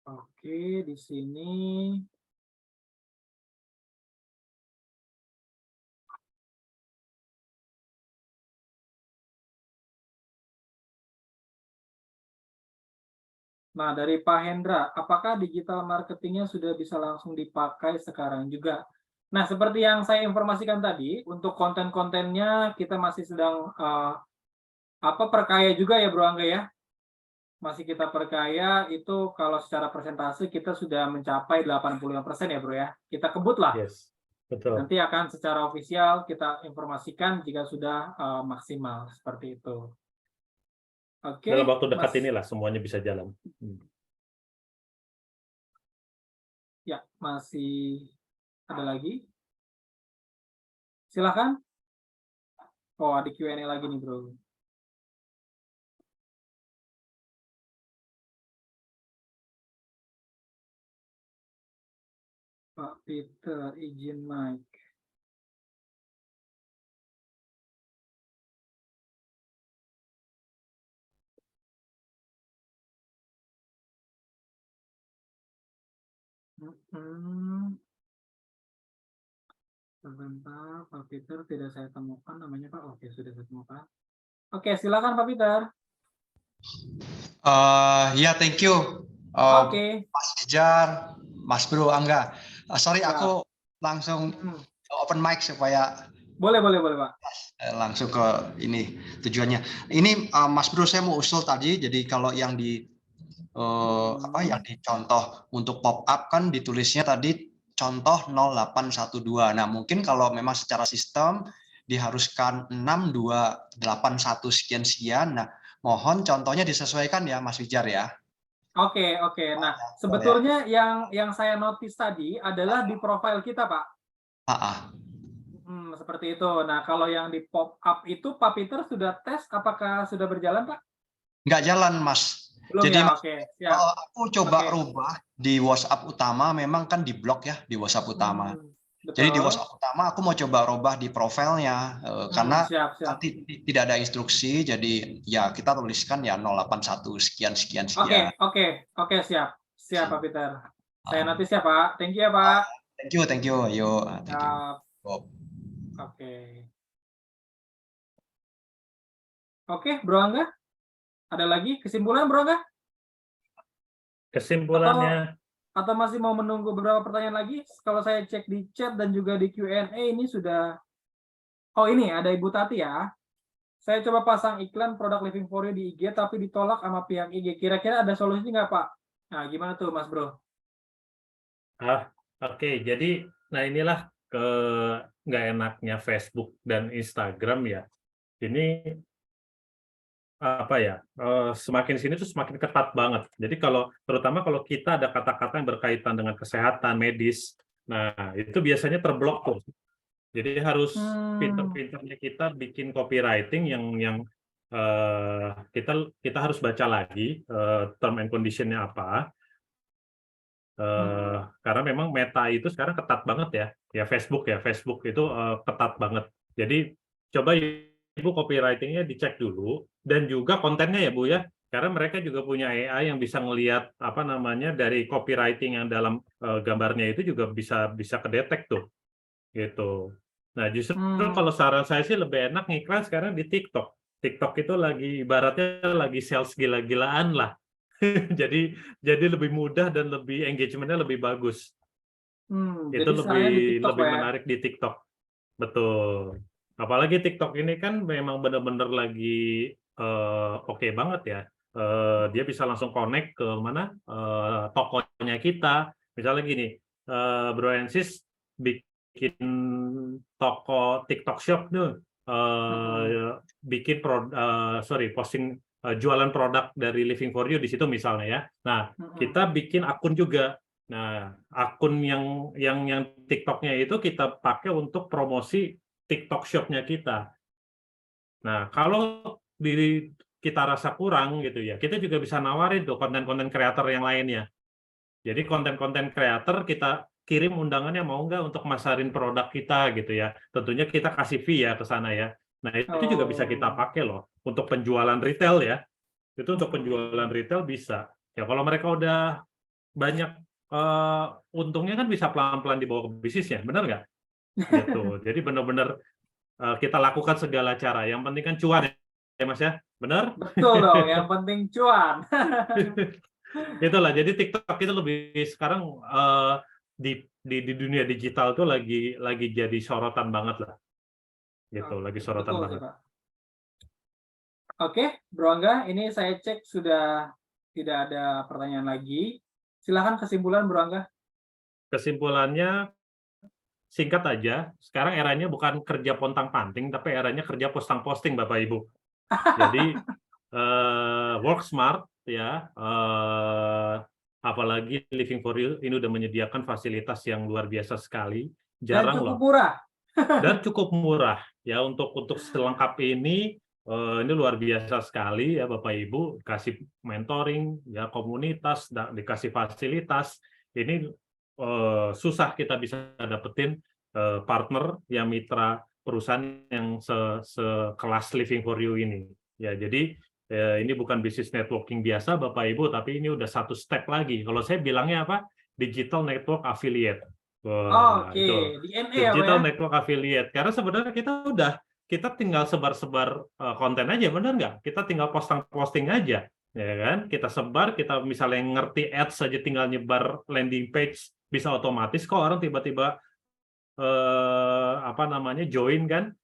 Oke, di sini. Nah, dari Pak Hendra, apakah digital marketingnya sudah bisa langsung dipakai sekarang juga? Nah, seperti yang saya informasikan tadi, untuk konten-kontennya kita masih sedang perkaya juga ya, Bro Angga ya. Masih kita perkaya itu kalau secara persentase kita sudah mencapai 85% ya, Bro ya. Kita kebut lah. Yes, betul. Nanti akan secara ofisial kita informasikan jika sudah maksimal seperti itu. Oke. Dalam waktu dekat inilah semuanya bisa jalan. Ya, masih ada lagi? Silakan. Oh, ada Q&A lagi nih, Bro. Pak Peter, izin mic. Sebentar, Pak Peter tidak saya temukan namanya, Pak. Oke, sudah saya temukan. Oke, silakan Pak Peter. Ya, thank you. Oke. Mas Pijar, Mas Bro Angga. Sorry, Ya. aku langsung open mic supaya boleh Pak. Langsung ke ini tujuannya. Ini Mas Bro, saya mau usul tadi. Jadi kalau yang yang dicontoh untuk pop up kan ditulisnya tadi contoh 0812. Nah, mungkin kalau memang secara sistem diharuskan 6281 sekian. Nah, mohon contohnya disesuaikan ya, Mas Wijar ya. Oke. Nah, sebetulnya yang saya notice tadi adalah di profil kita, Pak. Seperti itu. Nah, kalau yang di pop up itu Pak Peter sudah tes, apakah sudah berjalan, Pak? Nggak jalan, Mas. Belum Jadi ya, Mas, oke, siap. aku coba Oke. rubah di WhatsApp utama, memang kan di blok ya di WhatsApp utama. Jadi di Betul. WhatsApp utama aku mau coba rubah di profilnya karena Siap, siap. tidak ada instruksi, jadi ya kita tuliskan ya 081 sekian sekian Oke, sekian. oke, siap. Siap, Pak Peter. Saya Ah. notis ya, Pak. Thank you ya, Pak. Thank you, ayo, thank you. Siap. Bob. Oke. Oke, Bro Angga. Ada lagi kesimpulan, Bro Angga? Kesimpulannya, Atau masih mau menunggu beberapa pertanyaan lagi? Kalau saya cek di chat dan juga di Q&A ini sudah... Oh, ini ada Ibu Tati ya. Saya coba pasang iklan produk Living for You di IG, tapi ditolak sama pihak IG. Kira-kira ada solusi nggak, Pak? Nah, gimana tuh, Mas Bro? oke, jadi, nah inilah nggak enaknya Facebook dan Instagram ya. Ini apa ya? Semakin sini tuh semakin ketat banget. Jadi terutama kalau kita ada kata-kata yang berkaitan dengan kesehatan medis, nah itu biasanya terblok tuh. Jadi harus pinter-pinternya kita bikin copywriting yang kita harus baca lagi term and condition-nya apa. Karena memang Meta itu sekarang ketat banget ya Facebook itu ketat banget. Jadi coba Ibu copywriting-nya dicek dulu dan juga kontennya ya Bu ya, karena mereka juga punya AI yang bisa ngelihat apa namanya dari copywriting yang dalam gambarnya itu juga bisa kedetek tuh gitu. Nah justru kalau saran saya sih lebih enak ngiklan sekarang di TikTok. TikTok itu lagi ibaratnya lagi sales gila-gilaan lah. jadi lebih mudah dan lebih engagement-nya lebih bagus. Itu Jadi caranya di TikTok, lebih Pak ya? menarik di TikTok. Betul. Apalagi TikTok ini kan memang benar-benar lagi oke banget ya. Dia bisa langsung connect ke mana tokonya kita. Misalnya gini, Bro and Sis bikin toko TikTok Shop tuh, bikin posting jualan produk dari Living for You di situ misalnya ya. Nah, kita bikin akun juga. Nah, akun yang TikTok-nya itu kita pakai untuk promosi TikTok Shop-nya kita. Nah, kalau kita rasa kurang gitu ya, kita juga bisa nawarin tuh konten-konten kreator yang lainnya. Jadi konten-konten kreator kita kirim undangannya mau nggak untuk masarin produk kita gitu ya. Tentunya kita kasih fee ya ke sana ya. Nah, itu juga bisa kita pakai loh untuk penjualan retail ya. Itu untuk penjualan retail bisa. Ya kalau mereka udah banyak untungnya kan bisa pelan-pelan dibawa ke bisnisnya, benar nggak? Gitu. Jadi benar-benar kita lakukan segala cara. Yang penting kan cuan ya Mas ya, benar? Betul dong, yang penting cuan. Itulah. Jadi TikTok itu lebih sekarang di dunia digital tuh lagi jadi sorotan banget lah. Gitu, lagi sorotan Betul banget. sih, Pak. Oke, Bro Angga, ini saya cek sudah tidak ada pertanyaan lagi. Silahkan kesimpulan, Bro Angga. Kesimpulannya singkat aja, sekarang eranya bukan kerja pontang-panting, tapi eranya kerja posting-posting, Bapak Ibu. Jadi work smart ya, apalagi Living for You ini udah menyediakan fasilitas yang luar biasa sekali, jarang Dan cukup loh. murah. Dan cukup murah ya untuk selengkap ini luar biasa sekali ya Bapak Ibu, kasih mentoring ya, komunitas, dikasih fasilitas. Ini susah kita bisa dapetin partner yang mitra perusahaan yang sekelas Living for You ini. Ya, jadi ini bukan bisnis networking biasa Bapak Ibu, tapi ini udah satu step lagi. Kalau saya bilangnya apa? Digital Network Affiliate. Wah, Oke, itu DNA Digital ya, Pak ya? Network Affiliate. Karena sebenarnya kita tinggal sebar-sebar konten aja, benar nggak? Kita tinggal posting aja, ya kan? Kita sebar, kita misalnya ngerti ads saja, tinggal nyebar landing page, bisa otomatis kok orang tiba-tiba join kan?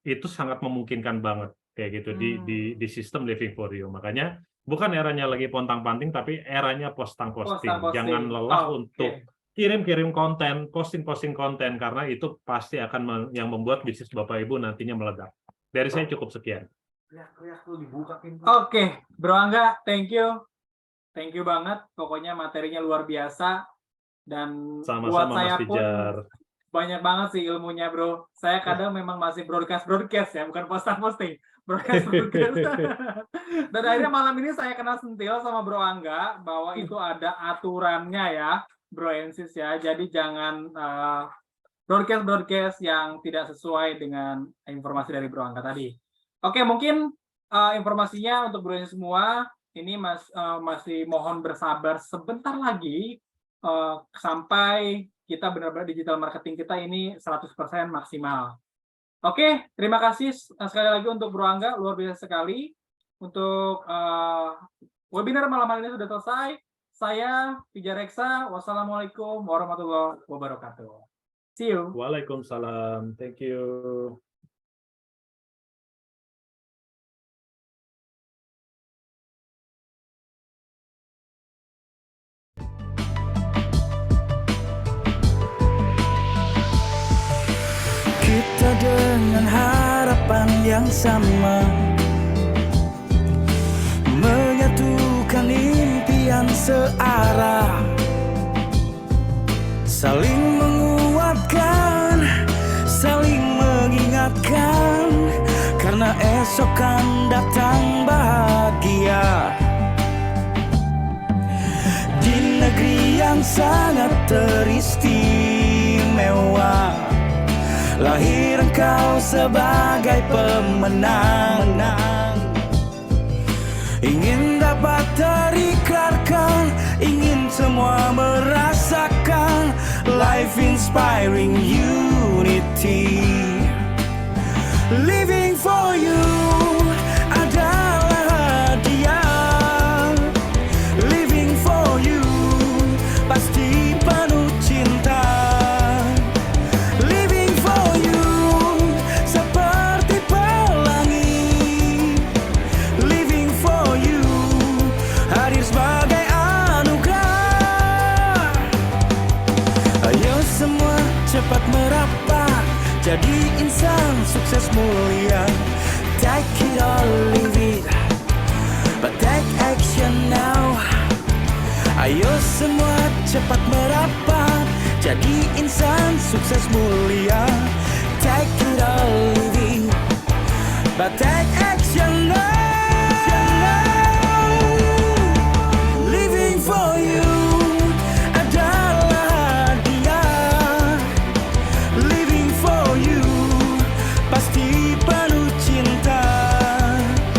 Itu sangat memungkinkan banget kayak gitu di sistem Living for You. Makanya bukan eranya lagi pontang-panting, tapi eranya posting-posting. Jangan lelah untuk kirim-kirim konten, posting-posting konten, karena itu pasti akan yang membuat bisnis Bapak Ibu nantinya meledak. Dari saya cukup sekian. Oke, Bro Angga, thank you. Thank you banget. Pokoknya materinya luar biasa. Dan Sama-sama, buat saya Mas pun, Pijar. banyak banget sih ilmunya, Bro. Saya kadang memang masih broadcast ya, bukan posting. Broadcast. Dan akhirnya malam ini saya kena sentil sama Bro Angga bahwa itu ada aturannya ya, Bro Ensis ya. Jadi jangan broadcast yang tidak sesuai dengan informasi dari Bro Angga tadi. Oke, mungkin informasinya untuk Bro Ensis semua, ini masih mohon bersabar sebentar lagi sampai kita benar-benar digital marketing kita ini 100% maksimal. Oke, terima kasih sekali lagi untuk Bro Angga, luar biasa sekali. Untuk webinar malam hari ini sudah selesai. Saya Pija Reksa, wassalamualaikum warahmatullahi wabarakatuh. See you. Waalaikumsalam. Thank you. Kita dengan harapan yang sama, menyatukan impian searah, saling menguatkan, saling mengingatkan, karena esok kan datang bahagia. Di negeri yang sangat teristimewa, lahir engkau sebagai pemenang. Ingin dapat terikrarkan, ingin semua merasakan life inspiring unity. Living for you adalah hadiah. Living for you pasti penuh cinta. Cepat merapat, jadi insan sukses mulia. Take it or leave it, but take action now. Ayo semua cepat merapat, jadi insan sukses mulia. Take it or leave it, but take action now.